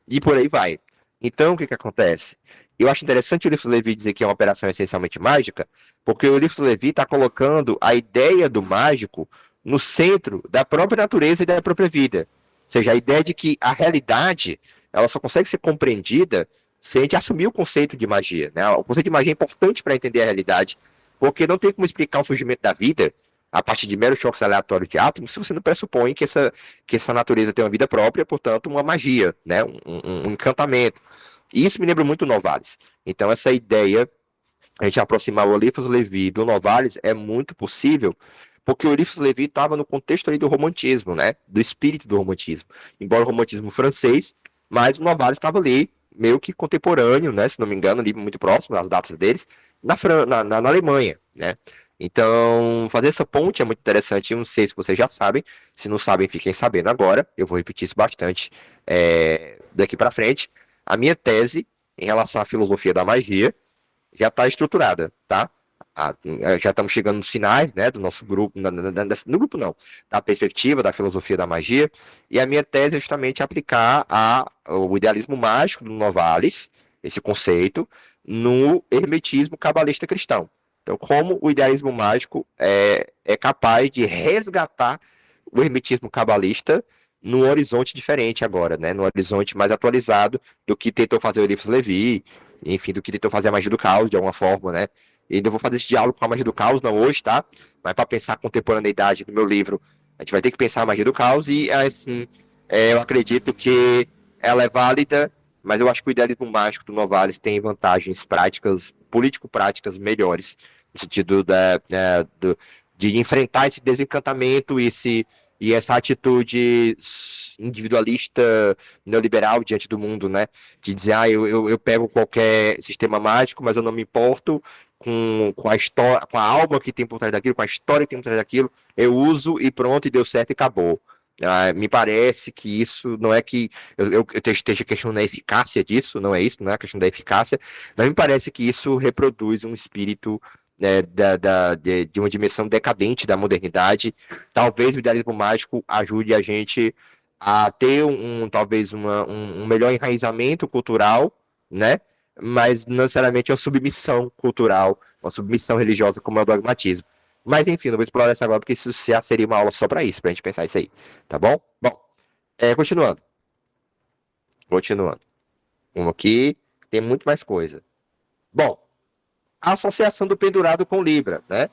E por aí vai. Então, o que acontece? Eu acho interessante o Livro Levi dizer que é uma operação essencialmente mágica, porque o Livro Levi está colocando a ideia do mágico no centro da própria natureza e da própria vida. Ou seja, a ideia de que a realidade ela só consegue ser compreendida se a gente assumir o conceito de magia. Né? O conceito de magia é importante para entender a realidade, porque não tem como explicar o surgimento da vida a partir de meros choques aleatórios de átomos se você não pressupõe que essa natureza tem uma vida própria, portanto, uma magia, né? Um encantamento. E isso me lembra muito o Novalis. Então, essa ideia, a gente aproximar o Eliphas Levi do Novalis é muito possível, porque o Eliphas Levi estava no contexto ali do romantismo, né? Do espírito do romantismo. Embora o romantismo francês, mas o Novalis estava ali, meio que contemporâneo, né? Se não me engano, ali muito próximo das datas deles, na Alemanha, né? Então, fazer essa ponte é muito interessante. Eu não sei se vocês já sabem. Se não sabem, fiquem sabendo agora. Eu vou repetir isso bastante daqui para frente. A minha tese em relação à filosofia da magia já está estruturada, tá? Já estamos chegando nos sinais, né, do nosso grupo, no grupo não, da perspectiva da filosofia da magia, e a minha tese é justamente aplicar o idealismo mágico do Novalis, esse conceito, no hermetismo cabalista cristão. Então, como o idealismo mágico é capaz de resgatar o hermetismo cabalista num horizonte diferente agora, né? Num horizonte mais atualizado do que tentou fazer o Eliphas Levi, enfim, do que tentou fazer a magia do caos, de alguma forma, né? E ainda vou fazer esse diálogo com a magia do caos, não hoje, tá? Mas para pensar a contemporaneidade do meu livro, a gente vai ter que pensar a magia do caos e, assim, eu acredito que ela é válida, mas eu acho que o idealismo mágico do Novalis tem vantagens práticas, político-práticas melhores, no sentido de enfrentar esse desencantamento e essa atitude individualista neoliberal diante do mundo, né? De dizer, eu pego qualquer sistema mágico, mas eu não me importo com a história, com a alma que tem por trás daquilo, com a história que tem por trás daquilo, eu uso e pronto, e deu certo e acabou. Me parece que isso não é que eu esteja questionando a eficácia disso, não é isso, não é a questão da eficácia, mas me parece que isso reproduz um espírito de uma dimensão decadente da modernidade. Talvez o idealismo mágico ajude a gente a ter talvez um melhor enraizamento cultural, né? Mas não necessariamente uma submissão cultural, uma submissão religiosa como é o dogmatismo. Mas enfim, não vou explorar isso agora, porque isso já seria uma aula só para isso, para a gente pensar isso aí, tá bom? Bom, continuando. Continuando. Vamos aqui, tem muito mais coisa. Bom, a associação do pendurado com Libra, né?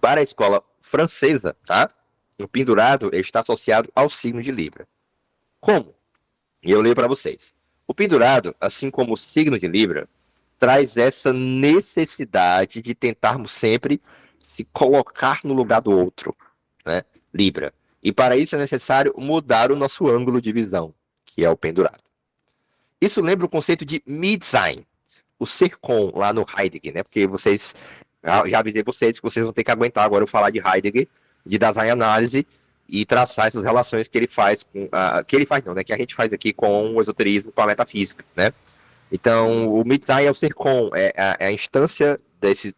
Para a escola francesa, tá? O pendurado está associado ao signo de Libra. Como? E eu leio para vocês. O pendurado, assim como o signo de Libra, traz essa necessidade de tentarmos sempre se colocar no lugar do outro, né? Libra. E para isso é necessário mudar o nosso ângulo de visão, que é o pendurado. Isso lembra o conceito de Mitsein, o ser com lá no Heidegger, né? Porque vocês, já avisei vocês que vocês vão ter que aguentar agora eu falar de Heidegger, de Dasein Análise e traçar essas relações que ele faz com, que ele faz não, né? Que a gente faz aqui com o esoterismo, com a metafísica, né? Então, o Mitsein é o ser com, é a instância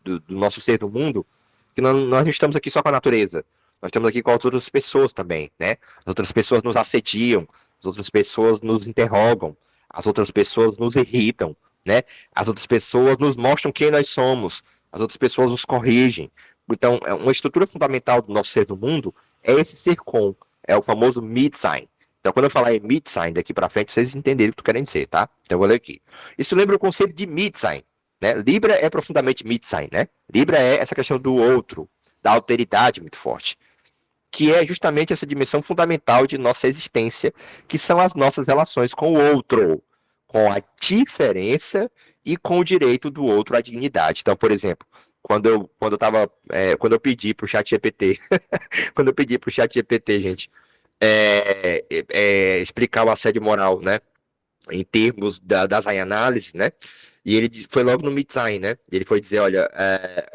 do nosso ser do mundo, que nós não estamos aqui só com a natureza, nós estamos aqui com as outras pessoas também, né? As outras pessoas nos assediam, as outras pessoas nos interrogam, as outras pessoas nos irritam, né? As outras pessoas nos mostram quem nós somos, as outras pessoas nos corrigem. Então, uma estrutura fundamental do nosso ser do mundo é esse ser com, é o famoso Mitsein. Então, quando eu falar em Mitsein daqui para frente, vocês entenderem o que eu quero dizer, tá? Então, eu vou ler aqui. Isso lembra o conceito de Mitsein, né? Libra é profundamente Mitsein, né? Libra é essa questão do outro, da alteridade muito forte, que é justamente essa dimensão fundamental de nossa existência, que são as nossas relações com o outro, com a diferença e com o direito do outro à dignidade. Então, por exemplo, quando eu pedi para o ChatGPT, quando eu pedi para o ChatGPT, gente, explicar o assédio moral, né? Em termos das análises, né? E ele foi logo no Mitsein, né? Ele foi dizer, olha,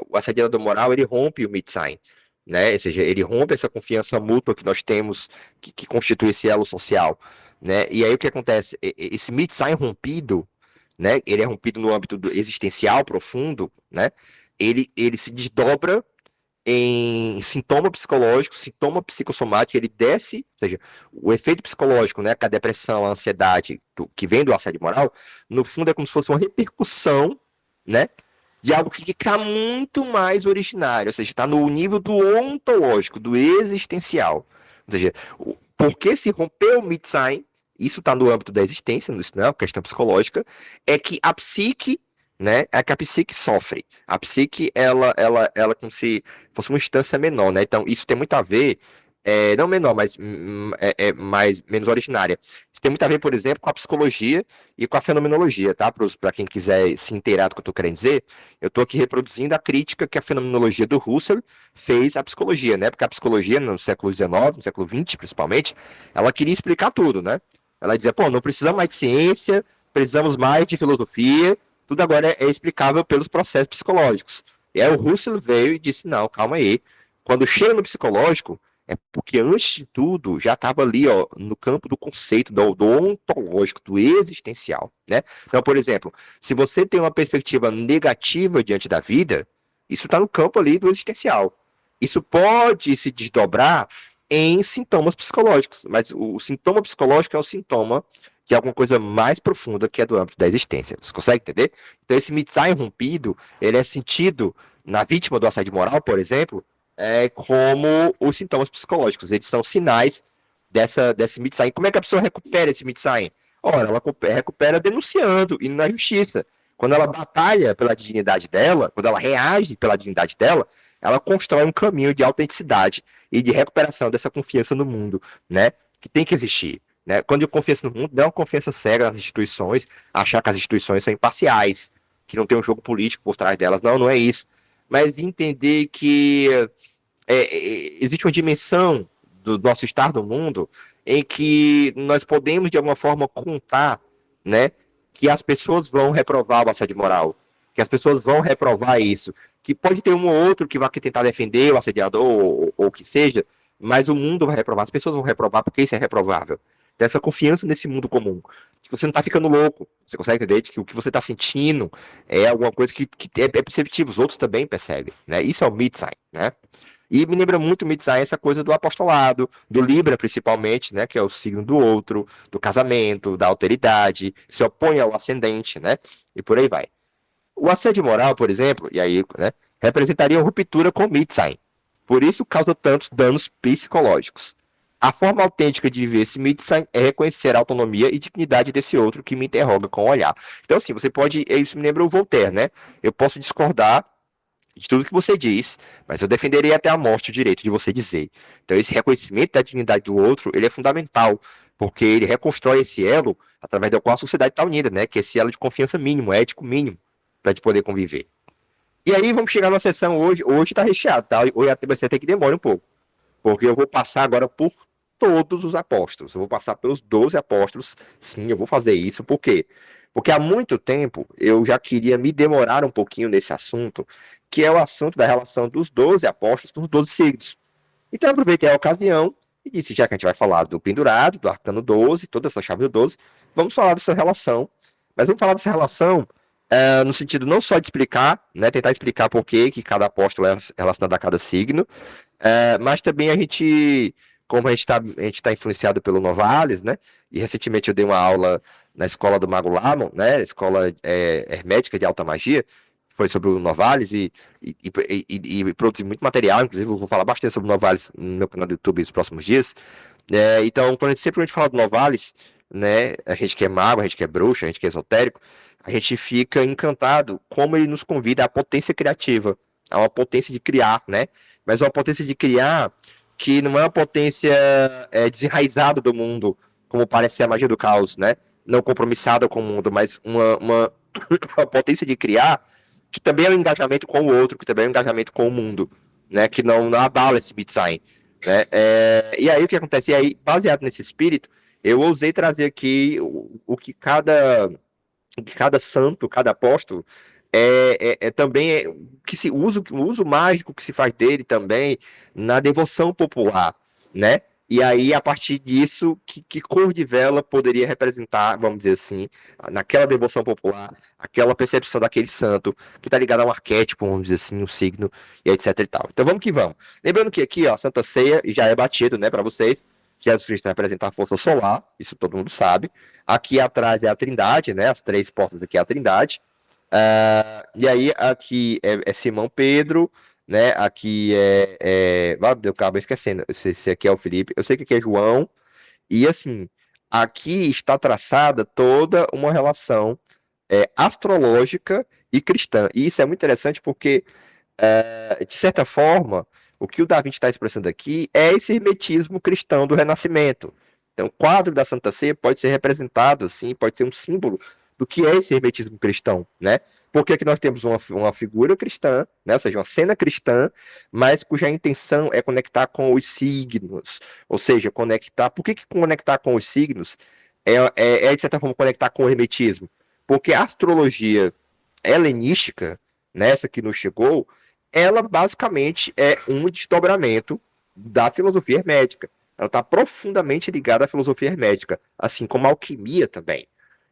o assediador moral, ele rompe o Mitsein, né? Ou seja, ele rompe essa confiança mútua que nós temos, que constitui esse elo social, né? E aí o que acontece? Esse Mitsein rompido, né? Ele é rompido no âmbito existencial profundo, né? ele se desdobra em sintoma psicológico, sintoma psicossomático, ele desce, ou seja, o efeito psicológico, né, que a depressão, a ansiedade, que vem do assédio moral, no fundo é como se fosse uma repercussão, né, de algo que está muito mais originário, ou seja, está no nível do ontológico, do existencial. Ou seja, porque se rompeu o Mitzrayim, isso está no âmbito da existência, isso não é uma questão psicológica, é que a psique, né, é que a psique sofre. A psique, ela como se fosse uma instância menor, né? Então, isso tem muito a ver, não menor, mas mais, menos originária. Isso tem muito a ver, por exemplo, com a psicologia e com a fenomenologia, tá? Para quem quiser se inteirar do que eu estou querendo dizer, eu estou aqui reproduzindo a crítica que a fenomenologia do Husserl fez à psicologia, né? Porque a psicologia, no século XIX, no século XX, principalmente, ela queria explicar tudo, né? Ela dizia, pô, não precisamos mais de ciência, precisamos mais de filosofia, tudo agora é explicável pelos processos psicológicos. E aí o Husserl veio e disse, não, calma aí, quando chega no psicológico, é porque antes de tudo já estava ali, ó, no campo do conceito do ontológico, do existencial, né? Então, por exemplo, se você tem uma perspectiva negativa diante da vida, isso está no campo ali do existencial. Isso pode se desdobrar em sintomas psicológicos, mas o sintoma psicológico é um sintoma de alguma coisa mais profunda que é do âmbito da existência. Você consegue entender? Então, esse mitzvah rompido, ele é sentido na vítima do assédio moral, por exemplo, como os sintomas psicológicos. Eles são sinais desse mitzvah. Como é que a pessoa recupera esse mitzvah? Ora, ela recupera denunciando, indo na justiça. Quando ela batalha pela dignidade dela, quando ela reage pela dignidade dela, ela constrói um caminho de autenticidade e de recuperação dessa confiança no mundo, né? Que tem que existir. Né? Quando eu confio no mundo, não é uma confiança cega nas instituições, achar que as instituições são imparciais, que não tem um jogo político por trás delas. Não, não é isso. Mas de entender que existe uma dimensão do nosso estar no mundo em que nós podemos, de alguma forma, contar, né, que as pessoas vão reprovar o assédio moral, que as pessoas vão reprovar isso, que pode ter um ou outro que vai tentar defender o assediador ou o que seja, mas o mundo vai reprovar, as pessoas vão reprovar porque isso é reprovável. Ter essa confiança nesse mundo comum, que você não está ficando louco, você consegue entender de que o que você está sentindo é alguma coisa que é perceptível, os outros também percebem, né? Isso é o Mitzvah, né? E me lembra muito Mitzvah essa coisa do apostolado, do Libra principalmente, né, que é o signo do outro, do casamento, da alteridade, se opõe ao ascendente, né, e por aí vai. O assédio moral, por exemplo, e aí, né, representaria uma ruptura com Mitzvah. Por isso causa tantos danos psicológicos. A forma autêntica de viver esse Mitzvah é reconhecer a autonomia e dignidade desse outro que me interroga com o olhar. Então, assim, você pode. Isso me lembra o Voltaire, né? Eu posso discordar de tudo que você diz, mas eu defenderei até a morte o direito de você dizer. Então, esse reconhecimento da dignidade do outro, ele é fundamental, porque ele reconstrói esse elo através do qual a sociedade está unida, né? Que é esse elo de confiança mínimo, ético mínimo, para a gente poder conviver. E aí, vamos chegar na sessão hoje. Hoje está recheado, tá? Hoje vai ser até que demora um pouco, porque eu vou passar agora por todos os apóstolos. Eu vou passar pelos 12 apóstolos. Sim, eu vou fazer isso. Por quê? Porque há muito tempo eu já queria me demorar um pouquinho nesse assunto, que é o assunto da relação dos 12 apóstolos com os 12 signos. Então eu aproveitei a ocasião e disse, já que a gente vai falar do pendurado, do arcano 12, toda essa chave do 12, vamos falar dessa relação. Mas vamos falar dessa relação no sentido não só de explicar, né, tentar explicar por que cada apóstolo é relacionado a cada signo, mas também a gente, como a gente tá influenciado pelo Novalis, né, e recentemente eu dei uma aula na escola do Mago Lamon, né, escola hermética de alta magia, foi sobre o Novalis e produzi muito material, inclusive eu vou falar bastante sobre o Novalis no meu canal do YouTube nos próximos dias. Então, sempre a gente fala do Novalis, né, a gente que é mago, a gente que é bruxo, a gente que é esotérico, a gente fica encantado como ele nos convida à potência criativa, a uma potência de criar, né? Mas uma potência de criar que não é uma potência desenraizada do mundo, como parece ser a magia do caos, né? Não compromissada com o mundo, mas uma potência de criar que também é um engajamento com o outro, que também é um engajamento com o mundo, né? Que não abala esse design, né? E aí o que acontece? E aí, baseado nesse espírito, eu ousei trazer aqui o que cada santo, cada apóstolo também que o uso mágico que se faz dele também na devoção popular, né? E aí, a partir disso, que cor de vela poderia representar, vamos dizer assim, naquela devoção popular, aquela percepção daquele santo, que está ligado a um arquétipo, vamos dizer assim, um signo, e etc e tal. Então vamos que vamos. Lembrando que aqui, ó, a Santa Ceia já é batido, né, para vocês. Jesus Cristo representa a força solar, isso todo mundo sabe. Aqui atrás é a Trindade, né, as três portas aqui é a Trindade. E aí, aqui é Simão Pedro, né? Aqui eu acabo esquecendo. Esse aqui é o Felipe. Eu sei que aqui é João. E assim, aqui está traçada toda uma relação astrológica e cristã. E isso é muito interessante porque, de certa forma, o que o Da Vinci está expressando aqui é esse hermetismo cristão do Renascimento. Então, o quadro da Santa Ceia pode ser representado, assim, pode ser um símbolo do que é esse hermetismo cristão, né? Porque aqui nós temos uma figura cristã, né? Ou seja, uma cena cristã, mas cuja intenção é conectar com os signos, ou seja, conectar. Por que conectar com os signos de certa forma, conectar com o hermetismo? Porque a astrologia helenística, nessa que nos chegou, ela basicamente é um desdobramento da filosofia hermética. Ela está profundamente ligada à filosofia hermética, assim como a alquimia também.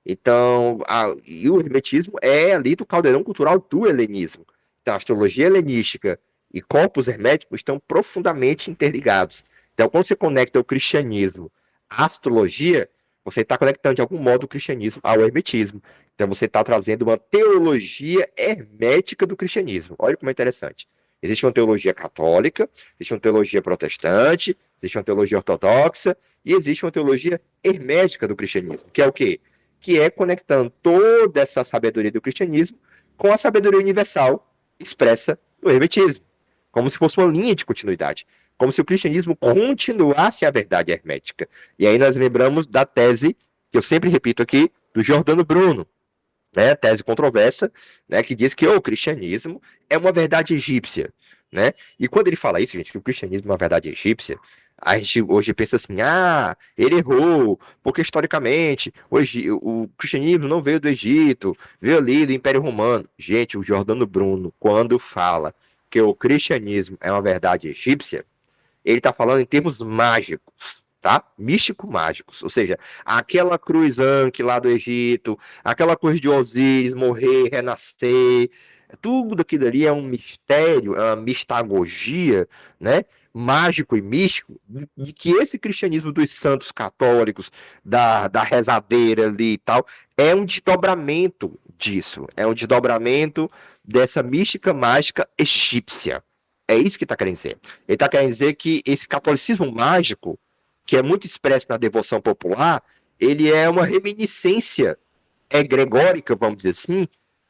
Então, e o hermetismo é ali do caldeirão cultural do helenismo. Então, a astrologia helenística e corpos herméticos estão profundamente interligados. Então, quando você conecta o cristianismo à astrologia, você está conectando de algum modo o cristianismo ao hermetismo. Então, você está trazendo uma teologia hermética do cristianismo. Olha como é interessante. Existe uma teologia católica, existe uma teologia protestante, existe uma teologia ortodoxa e existe uma teologia hermética do cristianismo, que é o quê? Que é conectando toda essa sabedoria do cristianismo com a sabedoria universal expressa no hermetismo, como se fosse uma linha de continuidade, como se o cristianismo continuasse a verdade hermética. E aí nós lembramos da tese, que eu sempre repito aqui, do Giordano Bruno, né, tese controversa, né, que diz que o cristianismo é uma verdade egípcia, né? E quando ele fala isso, gente, que o cristianismo é uma verdade egípcia, a gente hoje pensa assim, ele errou, porque historicamente hoje o cristianismo não veio do Egito, veio ali do Império Romano. Gente, o Giordano Bruno, quando fala que o cristianismo é uma verdade egípcia, ele está falando em termos mágicos, tá? Místico-mágicos, ou seja, aquela cruz Anki lá do Egito, aquela cruz de Osíris morrer, renascer, tudo aquilo ali é um mistério, é uma mistagogia, né? Mágico e místico, de que esse cristianismo dos santos católicos, da rezadeira ali e tal, é um desdobramento disso, é um desdobramento dessa mística mágica egípcia. É isso que está querendo dizer. Ele está querendo dizer que esse catolicismo mágico, que é muito expresso na devoção popular, ele é uma reminiscência egregórica, vamos dizer assim,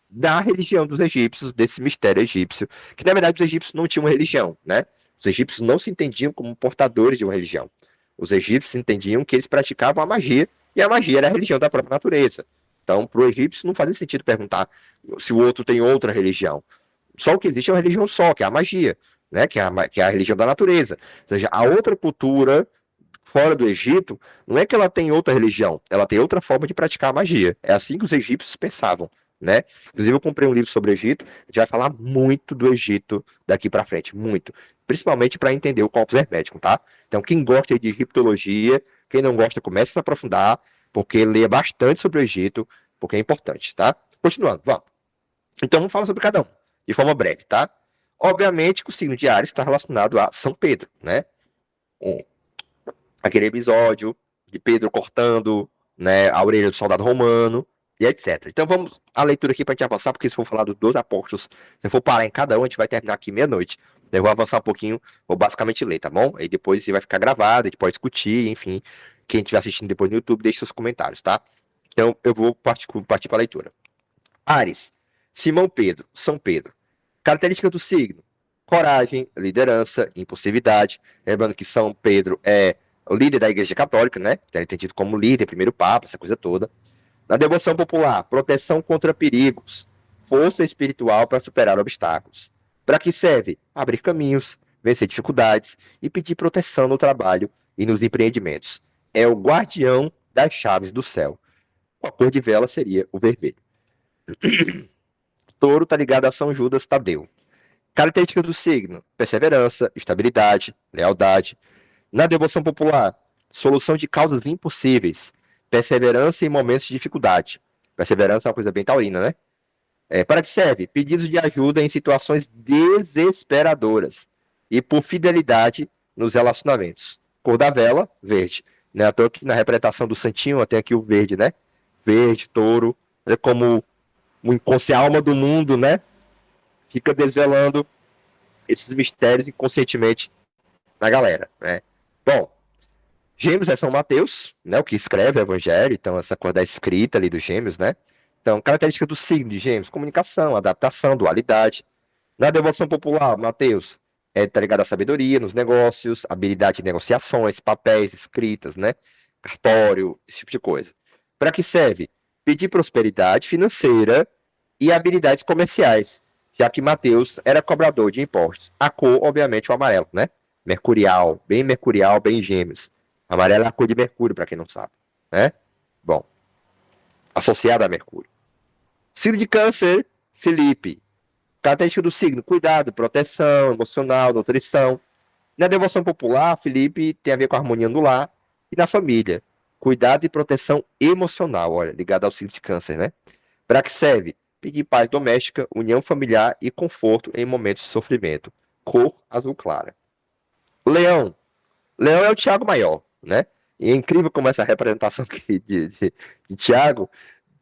da religião dos egípcios, desse mistério egípcio, que na verdade os egípcios não tinham religião, né? Os egípcios não se entendiam como portadores de uma religião. Os egípcios entendiam que eles praticavam a magia, e a magia era a religião da própria natureza. Então, para o egípcio não fazia sentido perguntar se o outro tem outra religião. Só o que existe é uma religião só, que é a magia, né? Que é a religião da natureza. Ou seja, a outra cultura fora do Egito, não é que ela tem outra religião, ela tem outra forma de praticar a magia. É assim que os egípcios pensavam, né? Inclusive, eu comprei um livro sobre o Egito, a gente vai falar muito do Egito daqui para frente, muito. Principalmente para entender o corpus hermético, tá? Então, quem gosta de egiptologia, quem não gosta, comece a se aprofundar, porque leia bastante sobre o Egito, porque é importante, tá? Continuando, vamos. Então, vamos falar sobre cada um, de forma breve, tá? Obviamente que o signo de Áries está relacionado a São Pedro, né? Aquele episódio de Pedro cortando, né, a orelha do soldado romano e etc. Então vamos à leitura aqui para a gente avançar, porque se for falar dos apóstolos, se for parar em cada um, a gente vai terminar aqui meia-noite. Eu vou avançar um pouquinho, vou basicamente ler, tá bom? Aí depois você vai ficar gravado, a gente pode discutir, enfim. Quem estiver assistindo depois no YouTube, deixe seus comentários, tá? Então eu vou partir para a leitura. Ares, Simão Pedro, São Pedro. Característica do signo: coragem, liderança, impulsividade. Lembrando que São Pedro é o líder da Igreja Católica, né? Ele é entendido como líder, primeiro Papa, essa coisa toda. Na devoção popular, proteção contra perigos, força espiritual para superar obstáculos. Para que serve? Abrir caminhos, vencer dificuldades e pedir proteção no trabalho e nos empreendimentos. É o guardião das chaves do céu. A cor de vela seria o vermelho. Touro está ligado a São Judas Tadeu. Características do signo: perseverança, estabilidade, lealdade. Na devoção popular, solução de causas impossíveis, perseverança em momentos de dificuldade. Perseverança é uma coisa bem taurina, né? Para que serve? Pedidos de ajuda em situações desesperadoras e por fidelidade nos relacionamentos. Cor da vela, verde. Né? À toa que na representação do santinho tem aqui o verde, né? Verde, touro, é como a alma do mundo, né? Fica desvelando esses mistérios inconscientemente na galera, né? Bom, Gêmeos é São Mateus, né? O que escreve o Evangelho, então essa coisa da escrita ali dos Gêmeos, né? Então, característica do signo de Gêmeos: comunicação, adaptação, dualidade. Na devoção popular, Mateus tá ligado à sabedoria nos negócios, habilidade de negociações, papéis, escritas, né? Cartório, esse tipo de coisa. Para que serve? Pedir prosperidade financeira e habilidades comerciais, já que Mateus era cobrador de impostos. A cor, obviamente, o amarelo, né? Mercurial, bem Gêmeos. Amarelo é a cor de Mercúrio, para quem não sabe, né? Bom, associada a Mercúrio. Signo de Câncer, Felipe. Característica do signo: cuidado, proteção emocional, nutrição. Na devoção popular, Felipe tem a ver com a harmonia no lar e na família. Cuidado e proteção emocional, olha, ligado ao signo de Câncer, né? Para que serve? Pedir paz doméstica, união familiar e conforto em momentos de sofrimento. Cor azul clara. Leão. Leão é o Tiago Maior, né? E é incrível como essa representação aqui de Tiago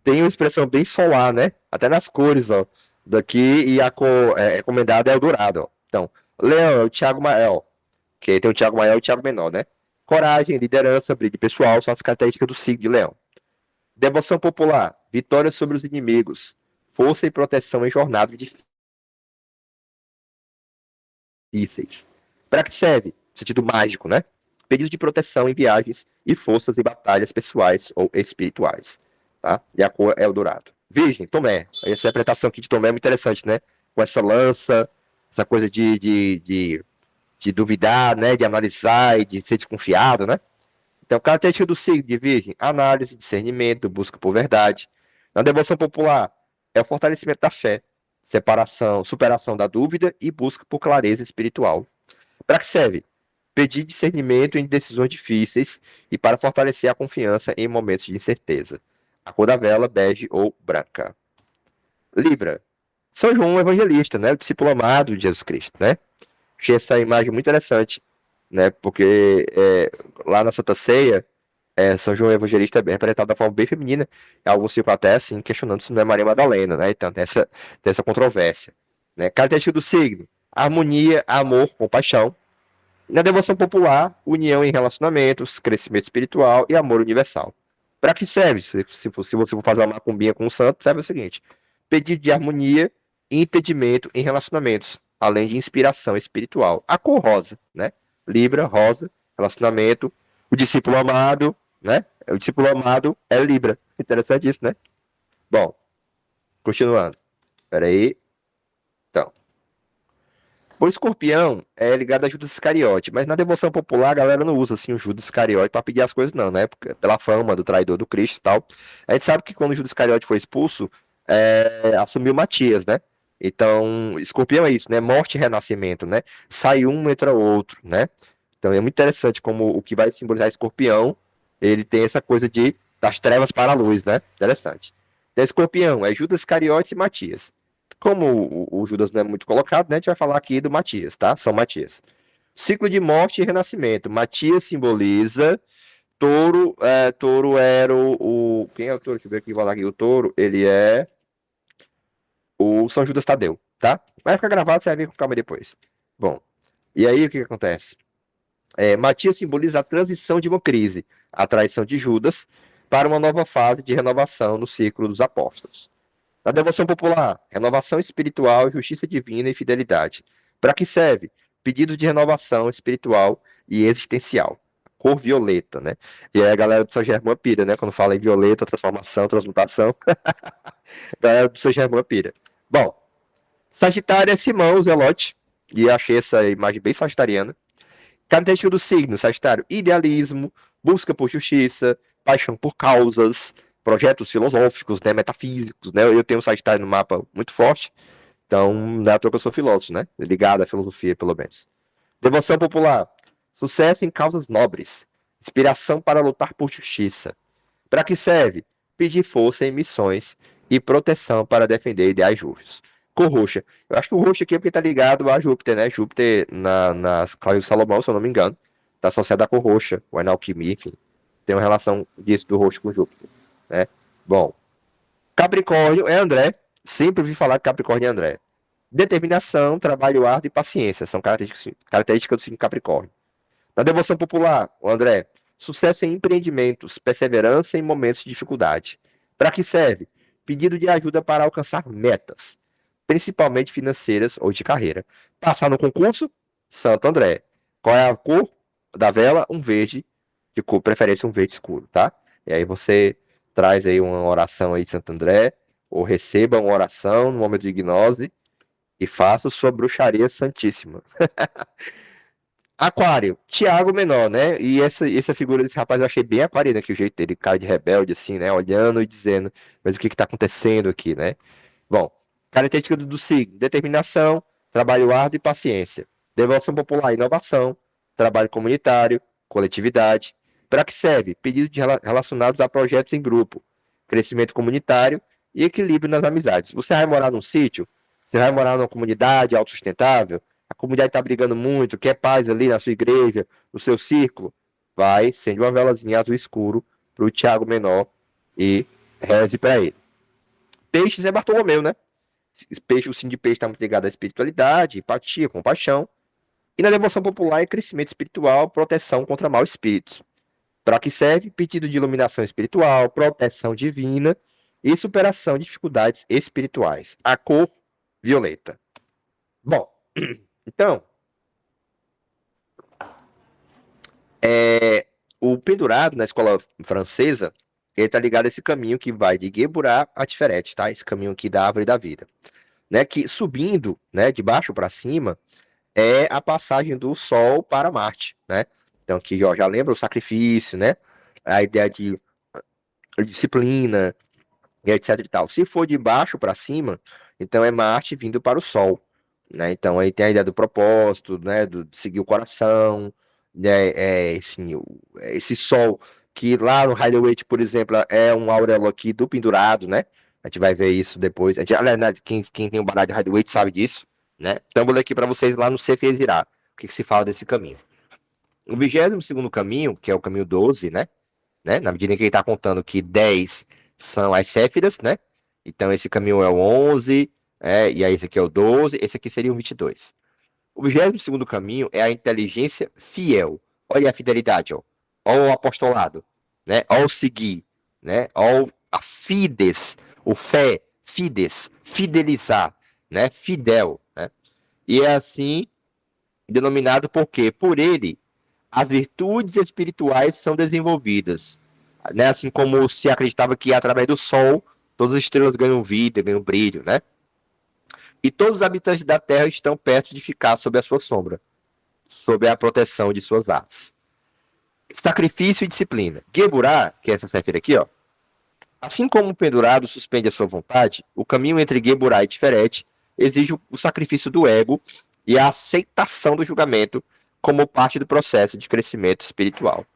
tem uma expressão bem solar, né? Até nas cores, ó. Daqui, e a cor recomendada é o dourado, ó. Então, Leão é o Tiago Maior, que tem o Tiago Maior e o Tiago Menor, né? Coragem, liderança, brilho pessoal são as características do signo de Leão. Devoção popular, vitória sobre os inimigos, força e proteção em jornadas difíceis. Para que serve? Sentido mágico, né? Pedidos de proteção em viagens e forças em batalhas pessoais ou espirituais. Tá? E a cor é o dourado. Virgem, Tomé. Essa interpretação aqui de Tomé é muito interessante, né? Com essa lança, essa coisa de duvidar, né? De analisar e de ser desconfiado, né? Então, característica do signo de Virgem: análise, discernimento, busca por verdade. Na devoção popular, é o fortalecimento da fé, separação, superação da dúvida e busca por clareza espiritual. Para que serve? Pedir discernimento em decisões difíceis e para fortalecer a confiança em momentos de incerteza. A cor da vela, bege ou branca. Libra. São João Evangelista, né? O discípulo amado de Jesus Cristo, né? Achei essa imagem muito interessante, né? Porque lá na Santa Ceia, São João Evangelista é representado da forma bem feminina. Alguns ficam até assim questionando se não é Maria Madalena, né? Então tem essa controvérsia, né? Característica do signo: harmonia, amor, compaixão. Na devoção popular, união em relacionamentos, crescimento espiritual e amor universal. Para que serve? Se você for fazer uma macumbinha com o santo, serve o seguinte: pedido de harmonia e entendimento em relacionamentos, além de inspiração espiritual. A cor rosa, né? Libra, rosa, relacionamento. O discípulo amado, né? O discípulo amado é Libra. Interessante isso, né? Bom, continuando. Espera aí. Então, o escorpião é ligado a Judas Iscariote, mas na devoção popular a galera não usa assim o Judas Iscariote para pedir as coisas, não, né? Pela fama do traidor do Cristo e tal. A gente sabe que quando o Judas Iscariote foi expulso, assumiu Matias, né? Então, escorpião é isso, né? Morte e renascimento, né? Sai um, entra outro, né? Então é muito interessante como o que vai simbolizar escorpião, ele tem essa coisa de das trevas para a luz, né? Interessante. Então, escorpião é Judas Iscariote e Matias. Como o Judas não é muito colocado, né? A gente vai falar aqui do Matias, tá? São Matias. Ciclo de morte e renascimento. Matias simboliza touro. Touro era quem é o touro? Deixa eu ver aqui, vou falar aqui. O touro, ele é o São Judas Tadeu, tá? Vai ficar gravado, você vai ver com calma depois. Bom, e aí o que acontece? Matias simboliza a transição de uma crise, a traição de Judas, para uma nova fase de renovação no ciclo dos apóstolos. Na devoção popular, renovação espiritual, justiça divina e fidelidade. Para que serve? Pedidos de renovação espiritual e existencial. Cor violeta, né? E aí a galera do São Germão pira, né? Quando fala em violeta, transformação, transmutação, a galera do São Germão pira. Bom, Sagitário é Simão, o Zelote, e eu achei essa imagem bem sagitariana. Característica do signo, Sagitário: idealismo, busca por justiça, paixão por causas, projetos filosóficos, né, metafísicos, né? Eu tenho um Sagitário no mapa muito forte, então não é à toa que eu sou filósofo, né? Ligado à filosofia, pelo menos. Devoção popular: Sucesso em causas nobres. Inspiração para lutar por justiça. Para que serve? Pedir força em missões e proteção para defender ideais justos. Cor roxa. Eu acho que o roxo aqui é porque tá ligado a Júpiter, né? Júpiter nas Claves de Salomão, se eu não me engano, tá associado à cor roxa, ou na alquimia, enfim. Tem uma relação disso do roxo com Júpiter, né? Bom, Capricórnio é André. Sempre ouvi falar que Capricórnio é André. Determinação, trabalho árduo e paciência são características do signo Capricórnio. Na devoção popular, o André, sucesso em empreendimentos, perseverança em momentos de dificuldade. Para que serve? Pedido de ajuda para alcançar metas, principalmente financeiras ou de carreira. Passar no concurso? Santo André. Qual é a cor da vela? Um verde, de cor, preferência um verde escuro, tá? E aí você traz aí uma oração aí de Santo André, ou receba uma oração no momento de gnose e faça sua bruxaria santíssima. Aquário, Tiago Menor, né? E essa figura desse rapaz eu achei bem aquariana aqui, o jeito dele, cara de rebelde, assim, né? Olhando e dizendo, mas o que que tá acontecendo aqui, né? Bom, característica do signo, determinação, trabalho árduo e paciência. Devoção popular, inovação, trabalho comunitário, coletividade. Para que serve? Pedidos relacionados a projetos em grupo, crescimento comunitário e equilíbrio nas amizades. Você vai morar num sítio? Você vai morar numa comunidade autossustentável? A comunidade está brigando muito, quer paz ali na sua igreja, no seu círculo? Vai, acende uma velazinha azul escuro para o Tiago Menor e reze para ele. Peixes é Bartolomeu, né? Peixe, o signo de peixe está muito ligado à espiritualidade, empatia, compaixão. E na devoção popular é crescimento espiritual, proteção contra maus espíritos. Para que serve? Pedido de iluminação espiritual, proteção divina e superação de dificuldades espirituais. A cor violeta. Bom, então, o pendurado na escola francesa, ele tá ligado a esse caminho que vai de Gueboroa a Tiferet, tá? Esse caminho aqui da árvore da vida, né? Que subindo, né, de baixo para cima, é a passagem do Sol para Marte, né? Então, que ó, já lembra o sacrifício, né? A ideia de disciplina, e etc e tal. Se for de baixo para cima, então é Marte vindo para o Sol, né? Então aí tem a ideia do propósito, né? De seguir o coração, né? Assim, esse Sol que lá no Hideaway, por exemplo, é um aurelo aqui do pendurado, né? A gente vai ver isso depois. Aliás, né, quem tem o baralho de Hideaway sabe disso, né? Então eu vou ler aqui para vocês lá no Cefezirá, o que se fala desse caminho. O 22º caminho, que é o caminho 12, né? Na medida em que ele está contando que 10 são as Céfiras, né? Então esse caminho é o 11, e aí esse aqui é o 12, esse aqui seria o 22. O 22º caminho é a inteligência fiel. Olha a fidelidade, ó. Olha o apostolado, né? Olha o seguir, né? Olha a fides, o fé, fides, fidelizar, né? Fidel, né? E é assim denominado porque por ele as virtudes espirituais são desenvolvidas, né? Assim como se acreditava que através do Sol todas as estrelas ganham vida, ganham brilho, né? E todos os habitantes da Terra estão perto de ficar sob a sua sombra, sob a proteção de suas asas. Sacrifício e disciplina. Geburá, que é essa cefeira aqui, ó. Assim como o pendurado suspende a sua vontade, o caminho entre Geburá e Tiferet exige o sacrifício do ego e a aceitação do julgamento como parte do processo de crescimento espiritual.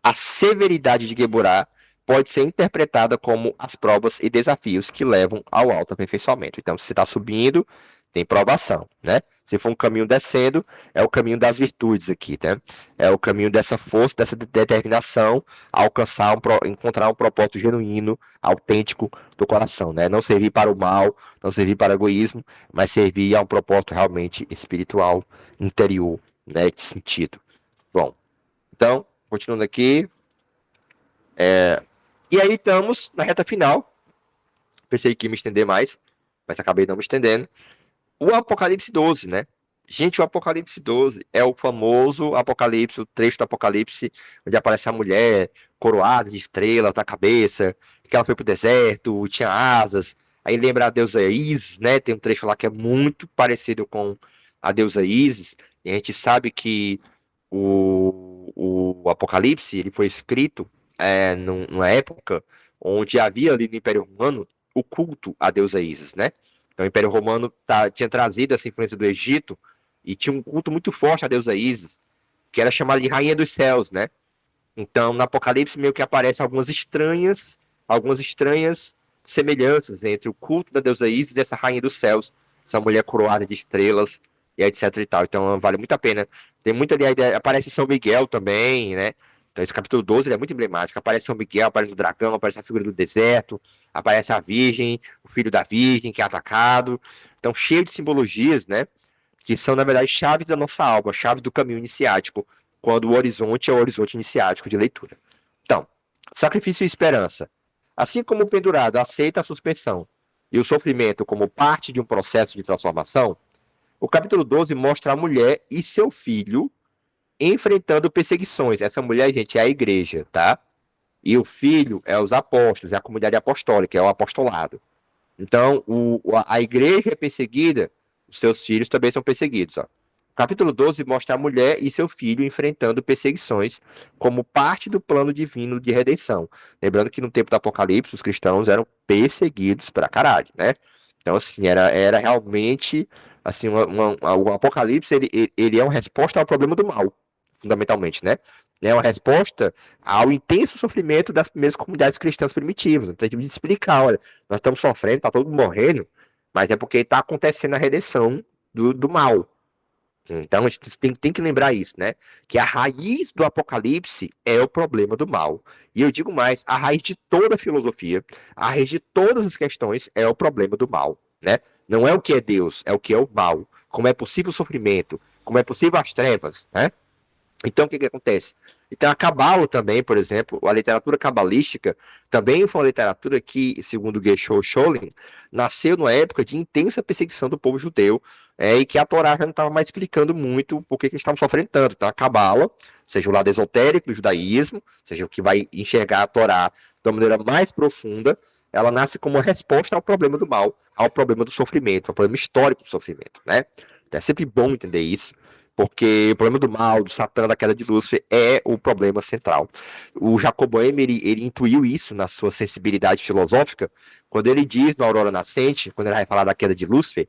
A severidade de Geburá pode ser interpretada como as provas e desafios que levam ao autoaperfeiçoamento. Então, se você está subindo, tem provação, né? Se for um caminho descendo, é o caminho das virtudes aqui, né? É o caminho dessa força, dessa determinação a alcançar, encontrar um propósito genuíno, autêntico do coração, né? Não servir para o mal, não servir para o egoísmo, mas servir a um propósito realmente espiritual, interior, né? De sentido. Bom, então, continuando aqui. E aí estamos na reta final. Pensei que ia me estender mais, mas acabei não me estendendo. O Apocalipse 12, né? Gente, o Apocalipse 12 é o famoso Apocalipse, o trecho do Apocalipse, onde aparece a mulher coroada de estrelas na cabeça, que ela foi pro deserto, tinha asas. Aí lembra a deusa Isis, né? Tem um trecho lá que é muito parecido com a deusa Isis. E a gente sabe que o Apocalipse ele foi escrito numa época onde havia ali no Império Romano o culto à deusa Isis, né? Então, o Império Romano tinha trazido essa influência do Egito e tinha um culto muito forte à deusa Isis. que era chamada de Rainha dos Céus, né? Então, no Apocalipse meio que aparecem algumas estranhas semelhanças entre o culto da deusa Ísis e dessa rainha dos céus, essa mulher coroada de estrelas e etc e tal. Então, vale muito a pena. Tem muita ali a ideia, aparece São Miguel também, né? Então, esse capítulo 12 ele é muito emblemático. Aparece São Miguel, aparece o dragão, aparece a figura do deserto, aparece a Virgem, o filho da Virgem que é atacado. Então, cheio de simbologias, né? Que são, na verdade, chaves da nossa alma, chaves do caminho iniciático, quando o horizonte é o horizonte iniciático de leitura. Então, sacrifício e esperança. Assim como o pendurado aceita a suspensão e o sofrimento como parte de um processo de transformação, o capítulo 12 mostra a mulher e seu filho enfrentando perseguições. Essa mulher, gente, é a igreja, tá? E o filho é os apóstolos, é a comunidade apostólica, é o apostolado. Então, a igreja é perseguida, os seus filhos também são perseguidos. Ó. O capítulo 12 mostra a mulher e seu filho enfrentando perseguições como parte do plano divino de redenção. Lembrando que no tempo do Apocalipse, os cristãos eram perseguidos pra caralho, né? Então, assim, era realmente, assim, o Apocalipse, ele é uma resposta ao problema do mal, fundamentalmente, né? É uma resposta ao intenso sofrimento das primeiras comunidades cristãs primitivas. Então, a gente precisa explicar, olha, nós estamos sofrendo, está todo mundo morrendo, mas é porque está acontecendo a redenção do mal. Então, a gente tem que lembrar isso, né? Que a raiz do Apocalipse é o problema do mal. E eu digo mais, a raiz de toda a filosofia, a raiz de todas as questões é o problema do mal, né? Não é o que é Deus, é o que é o mal. Como é possível o sofrimento, como é possível as trevas, né? Então, o que acontece? Então, a Cabala também, por exemplo, a literatura cabalística também foi uma literatura que, segundo Geshe Sholem, nasceu numa época de intensa perseguição do povo judeu, e que a Torá já não estava mais explicando muito por que eles estavam sofrendo tanto. Então, a Cabala, seja o lado esotérico do judaísmo, seja o que vai enxergar a Torá de uma maneira mais profunda, ela nasce como uma resposta ao problema do mal, ao problema do sofrimento, ao problema histórico do sofrimento, né? Então, é sempre bom entender isso. Porque o problema do mal, do Satã, da queda de Lúcifer é o problema central. O Jacob Boehme, ele intuiu isso na sua sensibilidade filosófica, quando ele diz no Aurora Nascente, quando ele vai falar da queda de Lúcifer,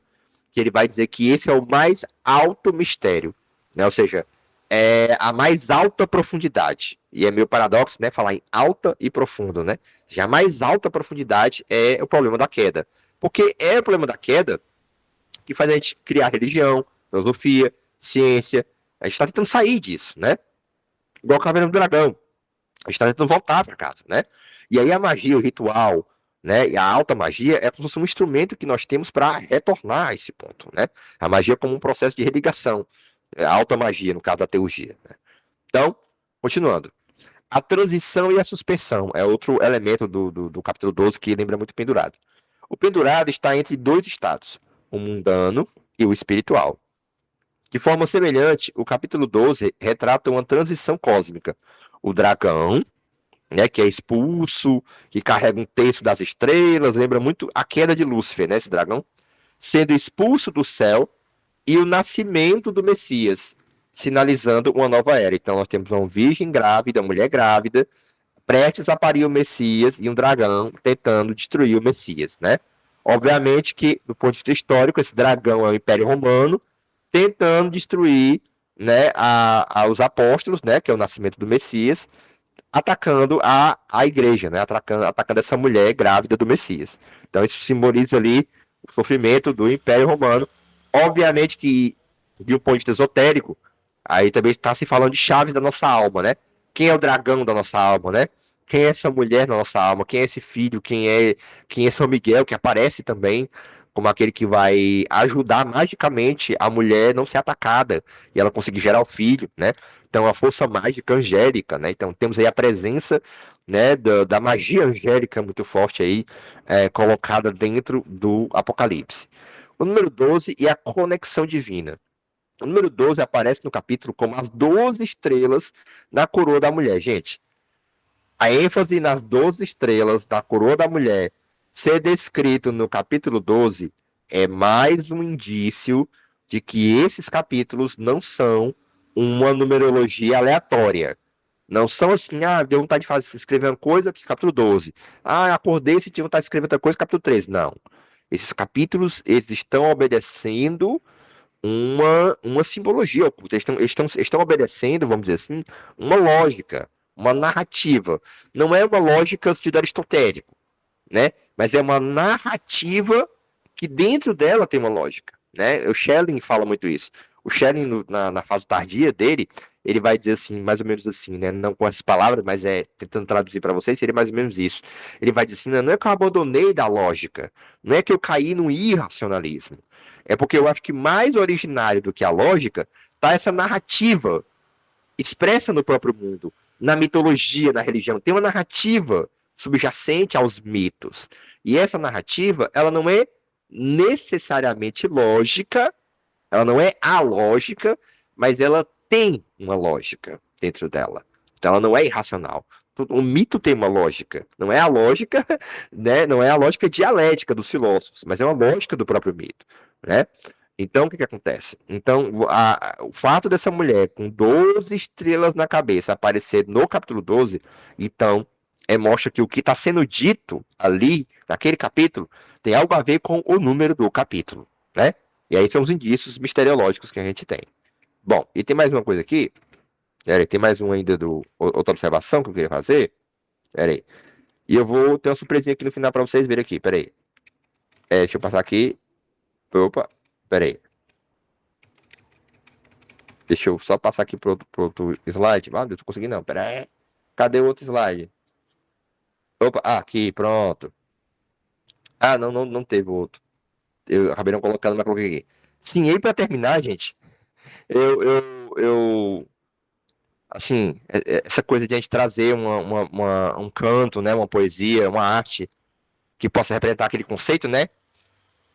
que ele vai dizer que esse é o mais alto mistério, né? Ou seja, é a mais alta profundidade. E é meio paradoxo, né? Falar em alta e profundo, né? Já a mais alta profundidade é o problema da queda. Porque é o problema da queda que faz a gente criar religião, filosofia, ciência. A gente está tentando sair disso, né? Igual o Caverna do Dragão. A gente está tentando voltar para casa, né? E aí a magia, o ritual, né? E a alta magia é como se fosse um instrumento que nós temos para retornar a esse ponto, né? A magia como um processo de religação. A alta magia, no caso da teurgia. Né? Então, continuando. A transição e a suspensão é outro elemento do capítulo 12 que lembra muito o pendurado. O pendurado está entre dois estados, o mundano e o espiritual. De forma semelhante, o capítulo 12 retrata uma transição cósmica. O dragão, né, que é expulso, que carrega um terço das estrelas, lembra muito a queda de Lúcifer, né, esse dragão, sendo expulso do céu, e o nascimento do Messias, sinalizando uma nova era. Então nós temos uma virgem grávida, uma mulher grávida, prestes a parir o Messias, e um dragão tentando destruir o Messias, né? Obviamente que, do ponto de vista histórico, esse dragão é o Império Romano, tentando destruir, né, os apóstolos, né, que é o nascimento do Messias, atacando a igreja, né, atacando essa mulher grávida do Messias. Então isso simboliza ali o sofrimento do Império Romano. Obviamente que, de um ponto de vista esotérico, aí também está se falando de chaves da nossa alma, né? Quem é o dragão da nossa alma, né? Quem é essa mulher da nossa alma? Quem é esse filho? Quem é São Miguel, que aparece também como aquele que vai ajudar magicamente a mulher não ser atacada e ela conseguir gerar o filho, né? Então a força mágica angélica, né? Então temos aí a presença, né, da magia angélica muito forte aí, colocada dentro do Apocalipse. O número 12 e a conexão divina. O número 12 aparece no capítulo como as 12 estrelas da coroa da mulher. Gente, a ênfase nas 12 estrelas da coroa da mulher ser descrito no capítulo 12 é mais um indício de que esses capítulos não são uma numerologia aleatória. Não são assim, deu vontade de escrever uma coisa, capítulo 12. Acordei e senti vontade de escrever outra coisa, capítulo 13. Não. Esses capítulos, eles estão obedecendo uma simbologia oculta. Eles estão obedecendo, vamos dizer assim, uma lógica, uma narrativa. Não é uma lógica no sentido aristotélico, né? Mas é uma narrativa que dentro dela tem uma lógica, né? O Schelling fala muito isso. O Schelling, na fase tardia dele, ele vai dizer assim, mais ou menos assim, né? Não com essas palavras, mas tentando traduzir para vocês, seria mais ou menos isso. Ele vai dizer assim, não é que eu abandonei da lógica, não é que eu caí no irracionalismo. É porque eu acho que mais originário do que a lógica tá essa narrativa expressa no próprio mundo, na mitologia, na religião. Tem uma narrativa subjacente aos mitos. E essa narrativa, ela não é necessariamente lógica, ela não é alógica, mas ela tem uma lógica dentro dela. Então ela não é irracional. O mito tem uma lógica. Não é a lógica, né? Não é a lógica dialética dos filósofos, mas é uma lógica do próprio mito, né? Então, o que que acontece? Então, o fato dessa mulher com 12 estrelas na cabeça aparecer no capítulo 12, então, mostra que o que está sendo dito ali, naquele capítulo, tem algo a ver com o número do capítulo, né? E aí são os indícios misteriológicos que a gente tem. Bom, e tem mais uma coisa aqui. Peraí, tem mais um ainda outra observação que eu queria fazer. Peraí. E eu vou ter uma surpresinha aqui no final para vocês verem aqui. Peraí. Deixa eu passar aqui. Opa, peraí. Deixa eu só passar aqui pro outro slide. Ah, não tô conseguindo não. Peraí. Cadê o outro slide? Opa, aqui, pronto. Ah, não teve outro. Eu acabei não colocando, mas coloquei aqui. Sim, e aí pra terminar, gente, eu assim, essa coisa de a gente trazer um canto, né, uma poesia, uma arte que possa representar aquele conceito, né?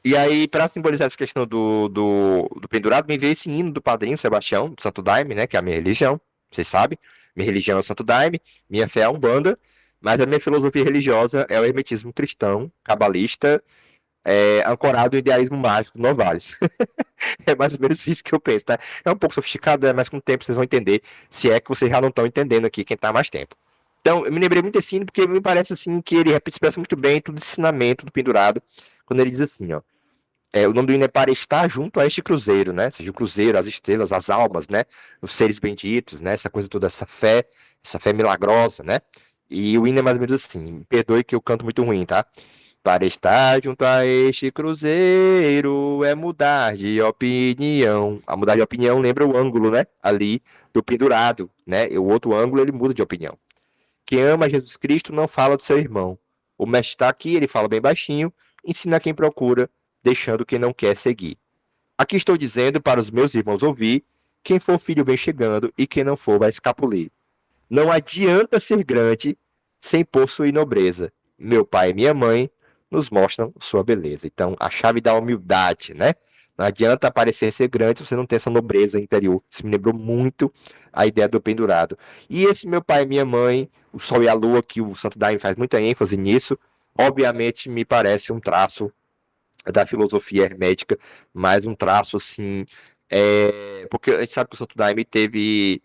E aí, para simbolizar essa questão do pendurado, me veio esse hino do Padrinho Sebastião, do Santo Daime, né, que é a minha religião, vocês sabem. Minha religião é o Santo Daime, minha fé é a Umbanda, mas a minha filosofia religiosa é o hermetismo cristão, cabalista, ancorado no idealismo mágico do Novalis. É mais ou menos isso que eu penso, tá? É um pouco sofisticado, mas com o tempo vocês vão entender, se é que vocês já não estão entendendo aqui, quem tá há mais tempo. Então, eu me lembrei muito desse hino porque me parece assim que ele expressa muito bem todo esse ensinamento do pendurado, quando ele diz assim, ó. O nome do hino é para estar junto a este cruzeiro, né? Ou seja, o cruzeiro, as estrelas, as almas, né? Os seres benditos, né? Essa coisa toda, essa fé milagrosa, né? E o hino é mais ou menos assim, me perdoe que eu canto muito ruim, tá? Para estar junto a este cruzeiro é mudar de opinião. A mudar de opinião lembra o ângulo, né? Ali do pendurado, né? E o outro ângulo ele muda de opinião. Quem ama Jesus Cristo não fala do seu irmão. O mestre está aqui, ele fala bem baixinho, ensina quem procura, deixando quem não quer seguir. Aqui estou dizendo para os meus irmãos ouvir: quem for filho vem chegando e quem não for vai escapulir. Não adianta ser grande sem possuir nobreza. Meu pai e minha mãe nos mostram sua beleza. Então, a chave da humildade, né? Não adianta parecer ser grande se você não tem essa nobreza interior. Isso me lembrou muito a ideia do pendurado. E esse meu pai e minha mãe, o sol e a lua, que o Santo Daime faz muita ênfase nisso, obviamente me parece um traço da filosofia hermética, mais um traço assim. Porque a gente sabe que o Santo Daime teve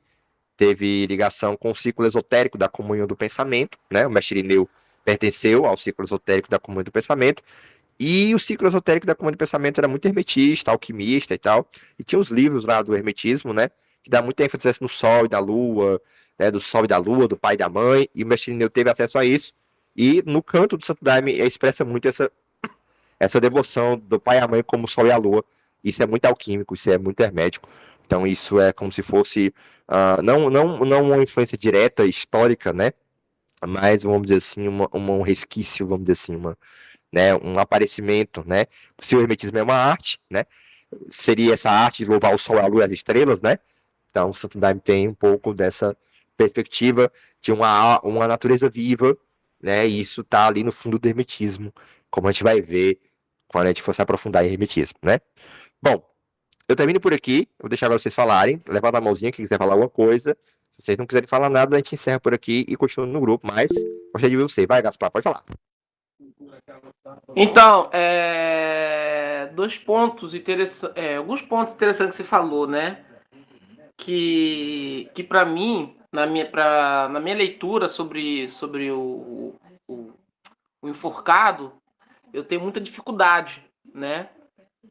ligação com o ciclo esotérico da comunhão do pensamento, né? O mestre Irineu pertenceu ao ciclo esotérico da comunhão do pensamento, e o ciclo esotérico da comunhão do pensamento era muito hermetista, alquimista e tal, e tinha os livros lá do hermetismo, né? Que dá muita ênfase no sol e da lua, né? Do sol e da lua, do pai e da mãe, e o mestre Irineu teve acesso a isso, e no canto do Santo Daime expressa muito essa devoção do pai e a mãe como o sol e a lua. Isso é muito alquímico, isso é muito hermético. Então isso é como se fosse não uma influência direta histórica, né? Mas vamos dizer assim um resquício, vamos dizer assim, né? Um aparecimento, né? Se o hermetismo é uma arte, né? Seria essa arte de louvar o sol, a lua e as estrelas, né? Então o Santo Daime tem um pouco dessa perspectiva de uma natureza viva, né? E isso tá ali no fundo do hermetismo, como a gente vai ver quando a gente for se aprofundar em hermetismo, né? Bom, eu termino por aqui, vou deixar vocês falarem, levanta a mãozinha quem quiser falar alguma coisa. Se vocês não quiserem falar nada, a gente encerra por aqui e continua no grupo, mas gostaria de ver você. Vai, Gaspar, pode falar. Então, dois pontos interessantes, alguns pontos interessantes que você falou, né? Que para mim, na minha leitura sobre o enforcado, eu tenho muita dificuldade, né?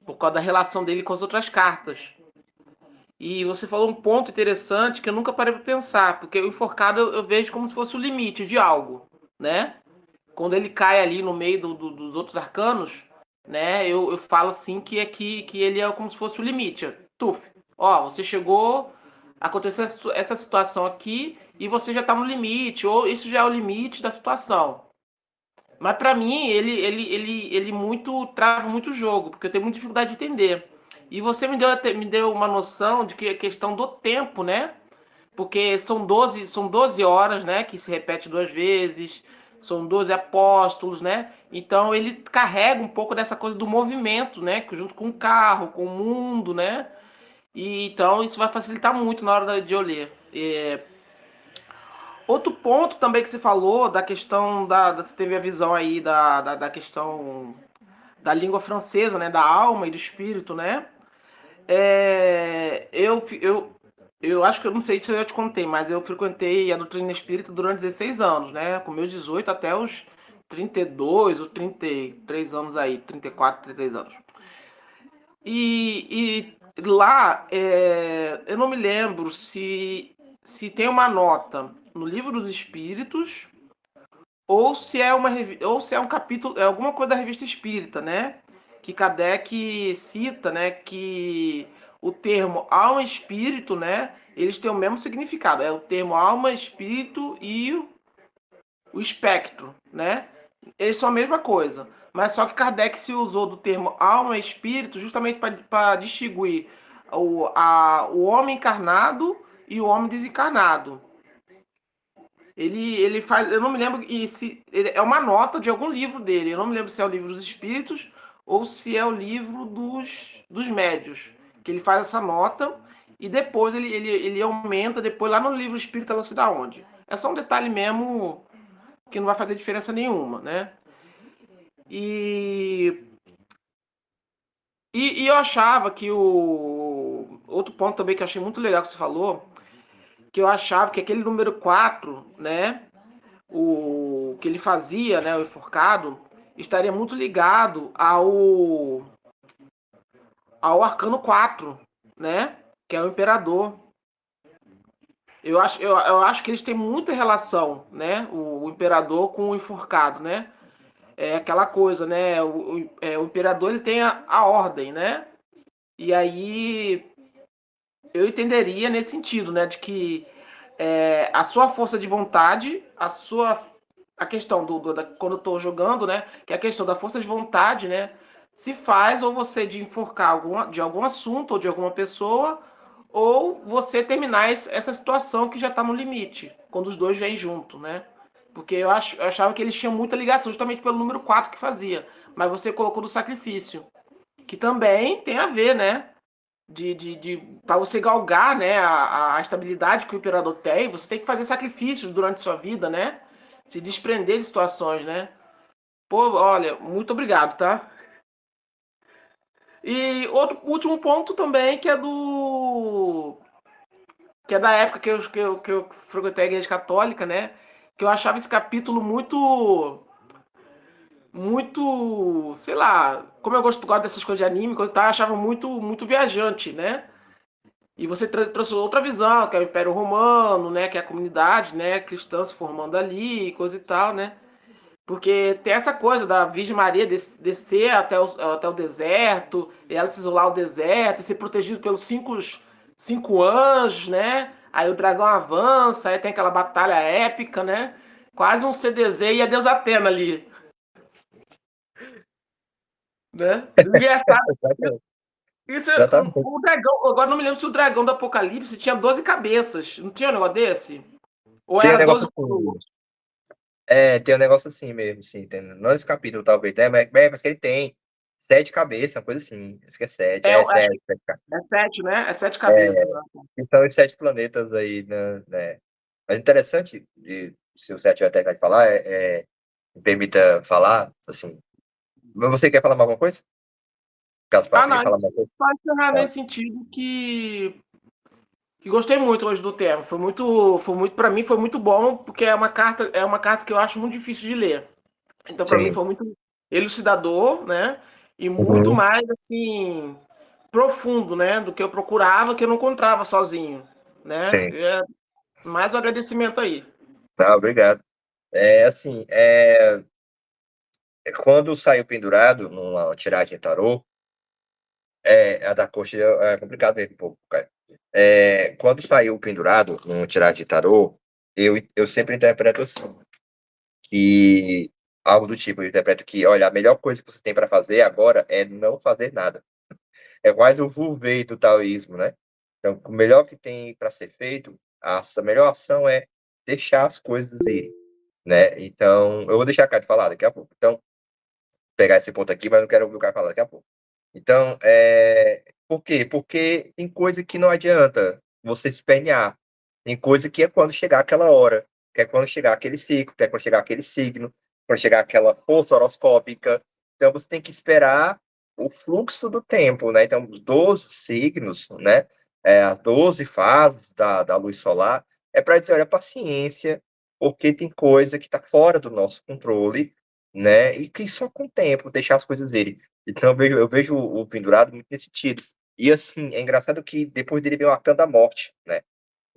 por causa da relação dele com as outras cartas. E você falou um ponto interessante que eu nunca parei para pensar, porque o enforcado eu vejo como se fosse o limite de algo, né? Quando ele cai ali no meio dos outros arcanos, né? Eu falo assim que ele é como se fosse o limite. Tuf, ó, você chegou, aconteceu essa situação aqui e você já está no limite, ou isso já é o limite da situação. Mas para mim, ele muito trava muito o jogo, porque eu tenho muita dificuldade de entender. E você me deu uma noção de que a questão do tempo, né? Porque são 12 horas, né? Que se repete duas vezes, são 12 apóstolos, né? Então ele carrega um pouco dessa coisa do movimento, né? Junto com o carro, com o mundo, né? E então isso vai facilitar muito na hora de eu ler. Outro ponto também que você falou da questão você teve a visão aí da questão da língua francesa, né? Da alma e do espírito, né? Eu acho que eu não sei se eu já te contei, mas eu frequentei a doutrina espírita durante 16 anos, né? Com meus 18 até os 32 ou 33 anos aí, 34, 33 anos. E lá, eu não me lembro se tem uma nota no livro dos espíritos ou se é ou se é um capítulo, é alguma coisa da revista espírita, né? Que Kardec cita, né, que o termo alma e espírito, né, eles têm o mesmo significado. É o termo alma, espírito e o espectro, né? Eles são a mesma coisa. Mas só que Kardec se usou do termo alma e espírito justamente para distinguir o homem encarnado e o homem desencarnado. Ele faz, eu não me lembro se é uma nota de algum livro dele. Eu não me lembro se é o livro dos espíritos ou se é o livro dos médios, que ele faz essa nota e depois ele aumenta depois lá no livro espírita, não sei da onde. É só um detalhe mesmo que não vai fazer diferença nenhuma, né? E, e eu achava que o outro ponto também que eu achei muito legal que você falou, que eu achava que aquele número 4, né, o que ele fazia, né, o enforcado, estaria muito ligado ao arcano 4, né, que é o imperador. Eu acho que eles têm muita relação, né, o imperador com o enforcado, né? É aquela coisa, né? O imperador ele tem a ordem, né? E aí eu entenderia nesse sentido, né, de que a sua força de vontade, a questão quando eu estou jogando, né, que é a questão da força de vontade, né, se faz ou você de enforcar de algum assunto ou de alguma pessoa, ou você terminar essa situação que já está no limite, quando os dois vêm junto, né? Porque eu achava que eles tinham muita ligação, justamente pelo número 4 que fazia. Mas você colocou do sacrifício, que também tem a ver, né? Para você galgar, né, a estabilidade que o imperador tem, você tem que fazer sacrifícios durante sua vida, né? Se desprender de situações, né? Pô, olha, muito obrigado, tá? E outro último ponto também que é da época que eu frequentei a igreja católica, né? Que eu achava esse capítulo muito, sei lá, como eu gosto dessas coisas de anime, eu achava muito viajante, né? E você trouxe outra visão, que é o Império Romano, né? Que é a comunidade, né? Cristã se formando ali, coisa e tal, né? Porque tem essa coisa da Virgem Maria descer até o deserto, e ela se isolar ao deserto, ser protegido pelos cinco anjos, né? Aí o dragão avança, aí tem aquela batalha épica, né? Quase um CDZ e a deusa Atena ali, né? Engraçado. Isso, Exatamente. o dragão, agora não me lembro se o dragão do Apocalipse tinha 12 cabeças. Não tinha um negócio desse? Ou Tem um era negócio 12 assim. coroas? Tem um negócio assim mesmo, sim. Tem, não esse capítulo, talvez. Mas que ele tem 7 cabeças, uma coisa assim. Acho que é 7. É Acho 7. que é 7, né? É 7 cabeças. É, Né? que são os 7 planetas aí, né? Mas interessante, se o 7 tiver até de falar, me permita falar, assim. Mas você quer falar mais alguma coisa? Gaspar, Ah, você quer não. falar mais alguma Só encerrar coisa? nesse sentido que gostei muito hoje do tema. Foi muito para mim foi muito bom porque é uma carta que eu acho muito difícil de ler. Então para mim Sim. foi muito elucidador, né? e muito Uhum. mais, assim, profundo, né, do que eu procurava, que eu não encontrava sozinho, né. Sim. Mais um agradecimento aí. Tá, obrigado. Assim, quando saiu pendurado numa tiragem tarô, a da corte é complicado mesmo, um pouco, cara. Quando saiu pendurado numa tiragem de tarô, eu sempre interpreto assim, que algo do tipo, eu interpreto que, olha, a melhor coisa que você tem para fazer agora é não fazer nada. É quase o Wu-Wei do taoísmo, né? Então, o melhor que tem para ser feito, a melhor ação é deixar as coisas irem, né? Então, eu vou deixar a Cátia falar daqui a pouco. Então, pegar esse ponto aqui, mas não quero ouvir o cara falar daqui a pouco. Então, por quê? Porque tem coisa que não adianta você se empenhar. Tem coisa que é quando chegar aquela hora, que é quando chegar aquele ciclo, que é quando chegar aquele signo, quando chegar aquela força horoscópica. Então, você tem que esperar o fluxo do tempo, né? Então, os 12 signos, né? As 12 fases da luz solar, é para dizer, olha, paciência, porque tem coisa que está fora do nosso controle, né? E que só com o tempo deixar as coisas irem. Então eu vejo o pendurado muito nesse sentido. E assim, é engraçado que depois dele vem o arcano da morte, né?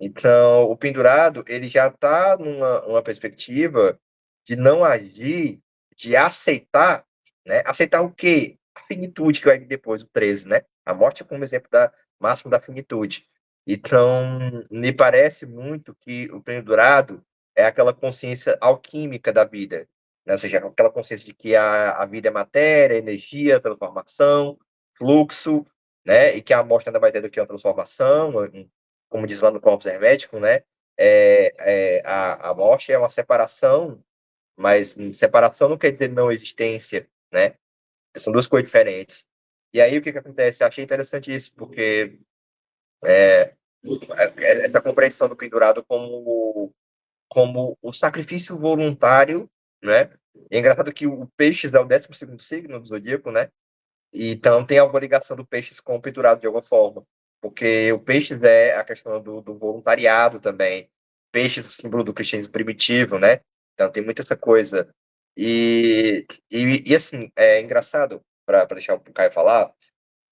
Então, o pendurado, ele já está numa perspectiva de não agir, de aceitar, né? Aceitar o quê? A finitude que vai vir depois, o 13, né? A morte é como exemplo da máximo da finitude. Então, me parece muito que o pendurado é aquela consciência alquímica da vida, né? Ou seja, aquela consciência de que a vida é matéria, energia, transformação, fluxo, né? E que a morte nada mais é do que uma transformação, como diz lá no Corpus Hermético, né? A morte é uma separação, mas separação não quer dizer não existência, né? São duas coisas diferentes. E aí o que que acontece? Eu achei interessante isso, porque essa compreensão do pendurado como o sacrifício voluntário, né? E é engraçado que o Peixes é o 12º signo do zodíaco, né? E então tem alguma ligação do Peixes com o pendurado de alguma forma. Porque o Peixes é a questão do voluntariado também. Peixes, o símbolo do cristianismo primitivo, né? Então tem muita essa coisa. E assim, é engraçado, para deixar o Caio falar,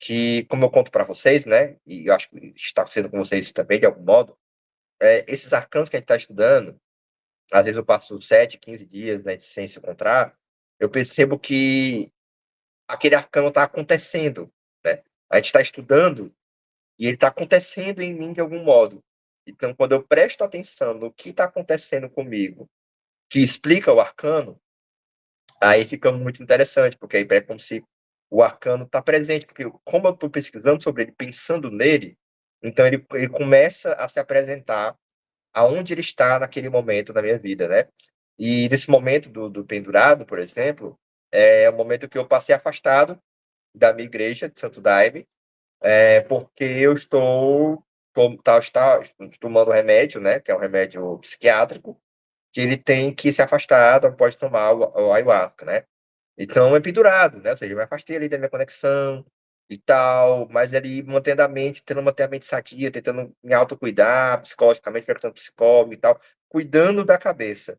que como eu conto para vocês, né? E eu acho que está sendo com vocês também, de algum modo, esses arcanos que a gente está estudando, às vezes eu passo 7, 15 dias, né, sem se encontrar, eu percebo que aquele arcano está acontecendo, né? A gente está estudando e ele está acontecendo em mim de algum modo. Então, quando eu presto atenção no que está acontecendo comigo, que explica o arcano, aí fica muito interessante, porque aí é como se o arcano está presente, porque como eu estou pesquisando sobre ele, pensando nele, então ele começa a se apresentar aonde ele está naquele momento da minha vida, né? E nesse momento do pendurado, por exemplo, é o momento que eu passei afastado da minha igreja de Santo Daime, porque eu estou tomando remédio, né, que é um remédio psiquiátrico, que ele tem que se afastar, não pode tomar o ayahuasca, né? Então é pendurado, né? Ou seja, eu me afastei ali da minha conexão e tal, mas ali mantendo a mente, tentando manter a mente sadia, tentando me autocuidar psicologicamente, frequentando psicólogo e tal, cuidando da cabeça.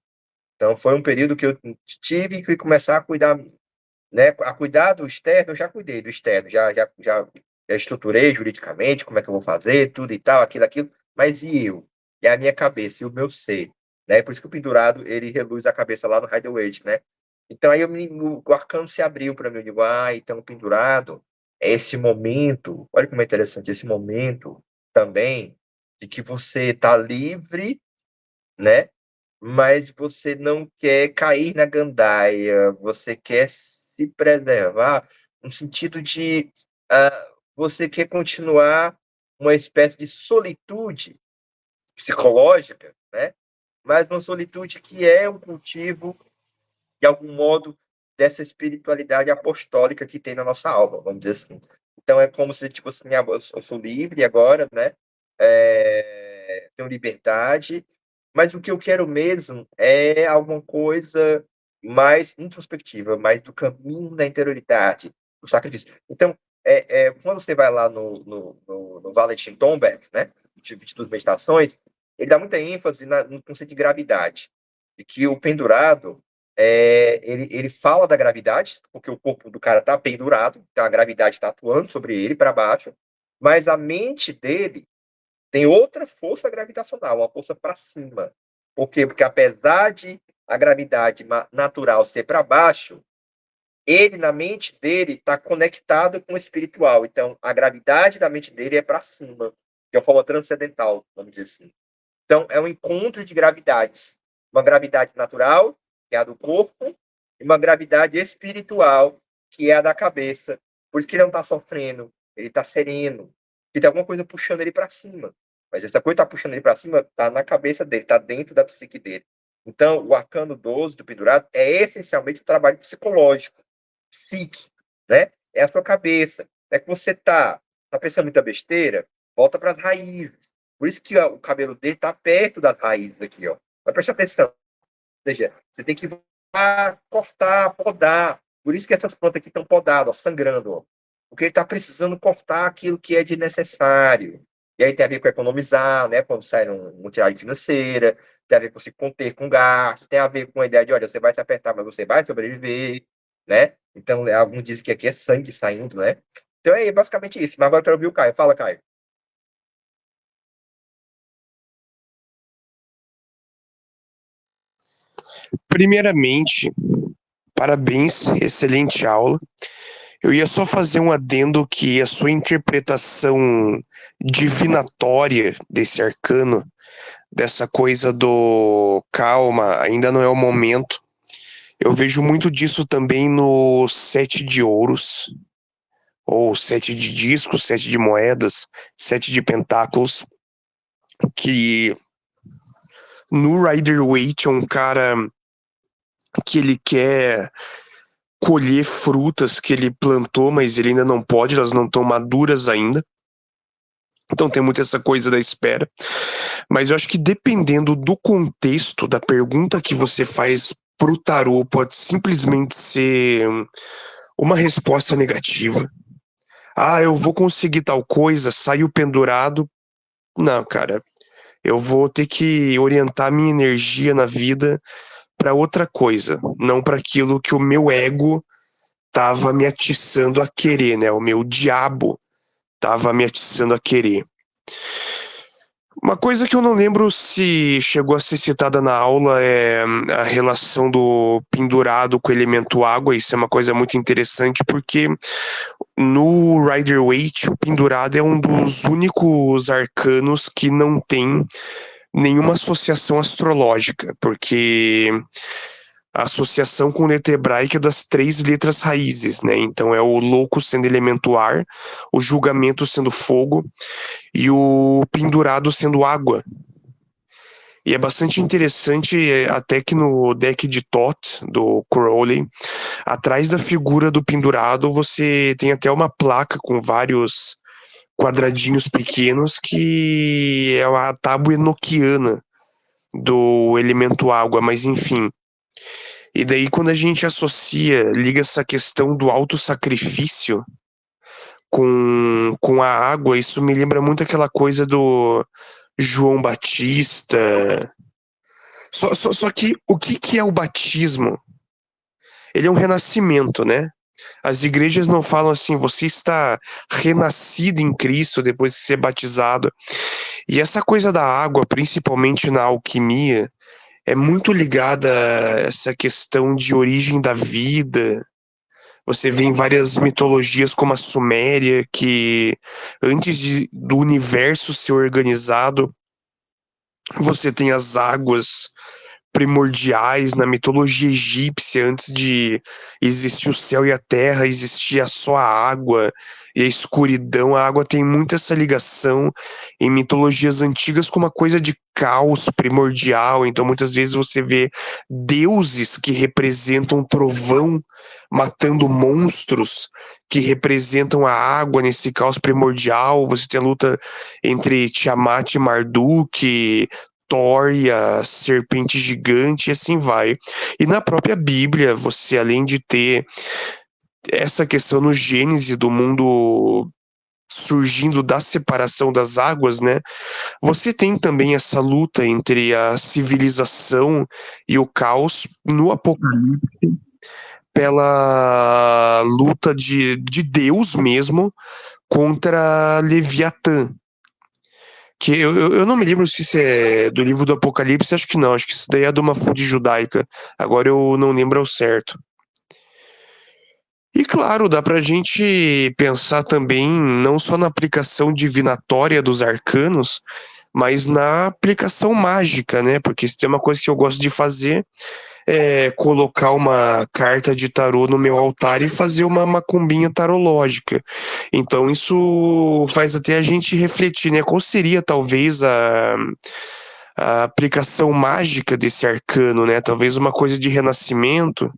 Então foi um período que eu tive que começar a cuidar, né? A cuidar do externo, eu já cuidei do externo, já estruturei juridicamente como é que eu vou fazer, tudo e tal, aquilo, mas e eu? E a minha cabeça, e o meu ser, né? Por isso que o pendurado, ele reluz a cabeça lá no Rider-Waite, né? Então aí o arcano se abriu para mim, eu digo, então o pendurado é esse momento, olha como é interessante, esse momento também de que você está livre, né? Mas você não quer cair na gandaia, você quer se preservar, no sentido de você quer continuar uma espécie de solitude psicológica, né? Mas uma solitude que é um cultivo, de algum modo, dessa espiritualidade apostólica que tem na nossa alma, vamos dizer assim. Então é como se, tipo assim, eu sou livre agora, né? Tenho liberdade, mas o que eu quero mesmo é alguma coisa mais introspectiva, mais do caminho da interioridade, do sacrifício. Então, quando você vai lá no Valentin Tomberg, né, de 22 Meditações, ele dá muita ênfase no conceito de gravidade, de que o pendurado ele fala da gravidade, porque o corpo do cara tá pendurado, então a gravidade está atuando sobre ele para baixo, mas a mente dele tem outra força gravitacional, uma força para cima. Por quê? Porque apesar de a gravidade natural ser para baixo, ele, na mente dele, está conectado com o espiritual. Então, a gravidade da mente dele é para cima, de uma forma transcendental, vamos dizer assim. Então, é um encontro de gravidades. Uma gravidade natural, que é a do corpo, e uma gravidade espiritual, que é a da cabeça. Por isso que ele não está sofrendo, ele está sereno. E tem alguma coisa puxando ele para cima. Mas essa coisa que está puxando ele para cima está na cabeça dele, está dentro da psique dele. Então, o arcano 12 do pendurado é essencialmente um trabalho psicológico, psíquico, né? É a sua cabeça. É que você tá pensando muita besteira, volta para as raízes. Por isso que ó, o cabelo dele está perto das raízes aqui, ó. Vai prestar atenção. Ou seja, você tem que cortar, podar. Por isso que essas plantas aqui estão podadas, ó, sangrando, ó. Porque ele está precisando cortar aquilo que é desnecessário. E aí tem a ver com economizar, né? Quando sai uma tiragem financeira, tem a ver com se conter com gasto, tem a ver com a ideia de, olha, você vai se apertar, mas você vai sobreviver, né? Então, alguns dizem que aqui é sangue saindo, né? Então é basicamente isso. Mas agora eu quero ouvir o Caio. Fala, Caio. Primeiramente, parabéns, excelente aula. Eu ia só fazer um adendo que a sua interpretação divinatória desse arcano, dessa coisa do calma, ainda não é o momento. Eu vejo muito disso também no sete de ouros, ou sete de discos, sete de moedas, sete de pentáculos, que no Rider-Waite é um cara que ele quer colher frutas que ele plantou, mas ele ainda não pode, elas não estão maduras ainda. Então tem muito essa coisa da espera. Mas eu acho que dependendo do contexto da pergunta que você faz pro tarô, pode simplesmente ser uma resposta negativa. Ah, eu vou conseguir tal coisa, saiu pendurado. Não, cara, eu vou ter que orientar minha energia na vida para outra coisa, não para aquilo que o meu ego tava me atiçando a querer, né? O meu diabo tava me atiçando a querer. Uma coisa que eu não lembro se chegou a ser citada na aula é a relação do pendurado com o elemento água. Isso é uma coisa muito interessante porque no Rider-Waite o pendurado é um dos únicos arcanos que não tem nenhuma associação astrológica, porque a associação com letra hebraica é das 3 letras raízes, né? Então é o louco sendo elemento ar, o julgamento sendo fogo e o pendurado sendo água. E é bastante interessante até que no deck de Thoth, do Crowley, atrás da figura do pendurado você tem até uma placa com vários quadradinhos pequenos que é a tábua enoquiana do elemento água, mas enfim. E daí quando a gente liga essa questão do autossacrifício com a água, isso me lembra muito aquela coisa do João Batista. Só que o que é o batismo? Ele é um renascimento, né? As igrejas não falam assim, você está renascido em Cristo depois de ser batizado. E essa coisa da água, principalmente na alquimia, é muito ligada a essa questão de origem da vida. Você vê em várias mitologias como a Suméria, que antes do universo ser organizado, você tem as águas primordiais na mitologia egípcia. Antes de existir o céu e a terra, existia só a água e a escuridão. A água tem muito essa ligação em mitologias antigas com uma coisa de caos primordial. Então muitas vezes você vê deuses que representam trovão matando monstros que representam a água nesse caos primordial. Você tem a luta entre Tiamat e Marduk, Thor e a serpente gigante, e assim vai. E na própria Bíblia, você, além de ter essa questão no Gênesis do mundo surgindo da separação das águas, né? Você tem também essa luta entre a civilização e o caos no Apocalipse, pela luta de Deus mesmo contra Leviatã. Que eu não me lembro se isso é do livro do Apocalipse, acho que não, acho que isso daí é de uma fonte judaica. Agora eu não lembro ao certo. E claro, dá pra gente pensar também não só na aplicação divinatória dos arcanos, mas na aplicação mágica, né? Porque se tem uma coisa que eu gosto de fazer é colocar uma carta de tarô no meu altar e fazer uma macumbinha tarológica. Então isso faz até a gente refletir, né? Qual seria talvez a aplicação mágica desse arcano, né? Talvez uma coisa de renascimento,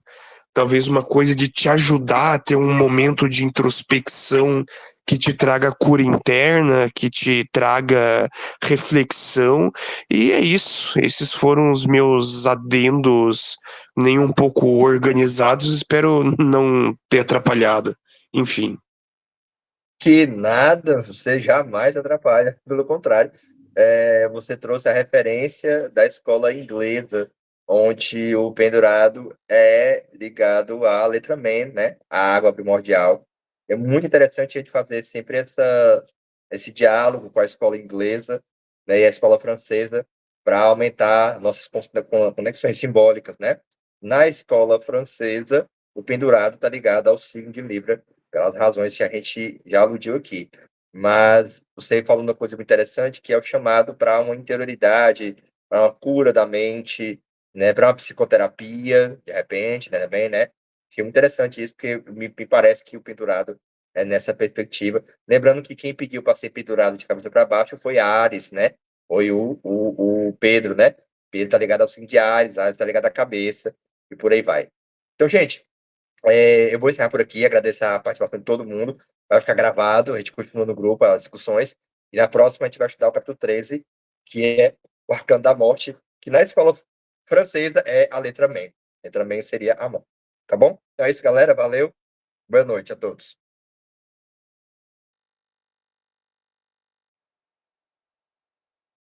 talvez uma coisa de te ajudar a ter um momento de introspecção que te traga cura interna, que te traga reflexão. E é isso. Esses foram os meus adendos, nem um pouco organizados. Espero não ter atrapalhado. Enfim. Que nada, você jamais atrapalha, pelo contrário. Você trouxe a referência da escola inglesa, onde o pendurado é ligado à letra Men, né? A água primordial. É muito interessante a gente fazer sempre esse diálogo com a escola inglesa, né, e a escola francesa para aumentar nossas conexões simbólicas, né? Na escola francesa, o pendurado está ligado ao signo de Libra, pelas razões que a gente já aludiu aqui. Mas você falou uma coisa muito interessante, que é o chamado para uma interioridade, para uma cura da mente, né, para uma psicoterapia, de repente, né, também, né? Achei muito interessante isso, porque me parece que o pendurado é nessa perspectiva. Lembrando que quem pediu para ser pendurado de cabeça para baixo foi Ares, né? Foi o Pedro, né? Pedro está ligado ao signo de Ares está ligado à cabeça, e por aí vai. Então, gente, eu vou encerrar por aqui, agradecer a participação de todo mundo. Vai ficar gravado, a gente continua no grupo as discussões. E na próxima a gente vai estudar o capítulo 13, que é o Arcano da Morte, que na escola francesa é a letra Men. Letra Men seria a mão. Tá bom? Então é isso, galera. Valeu. Boa noite a todos.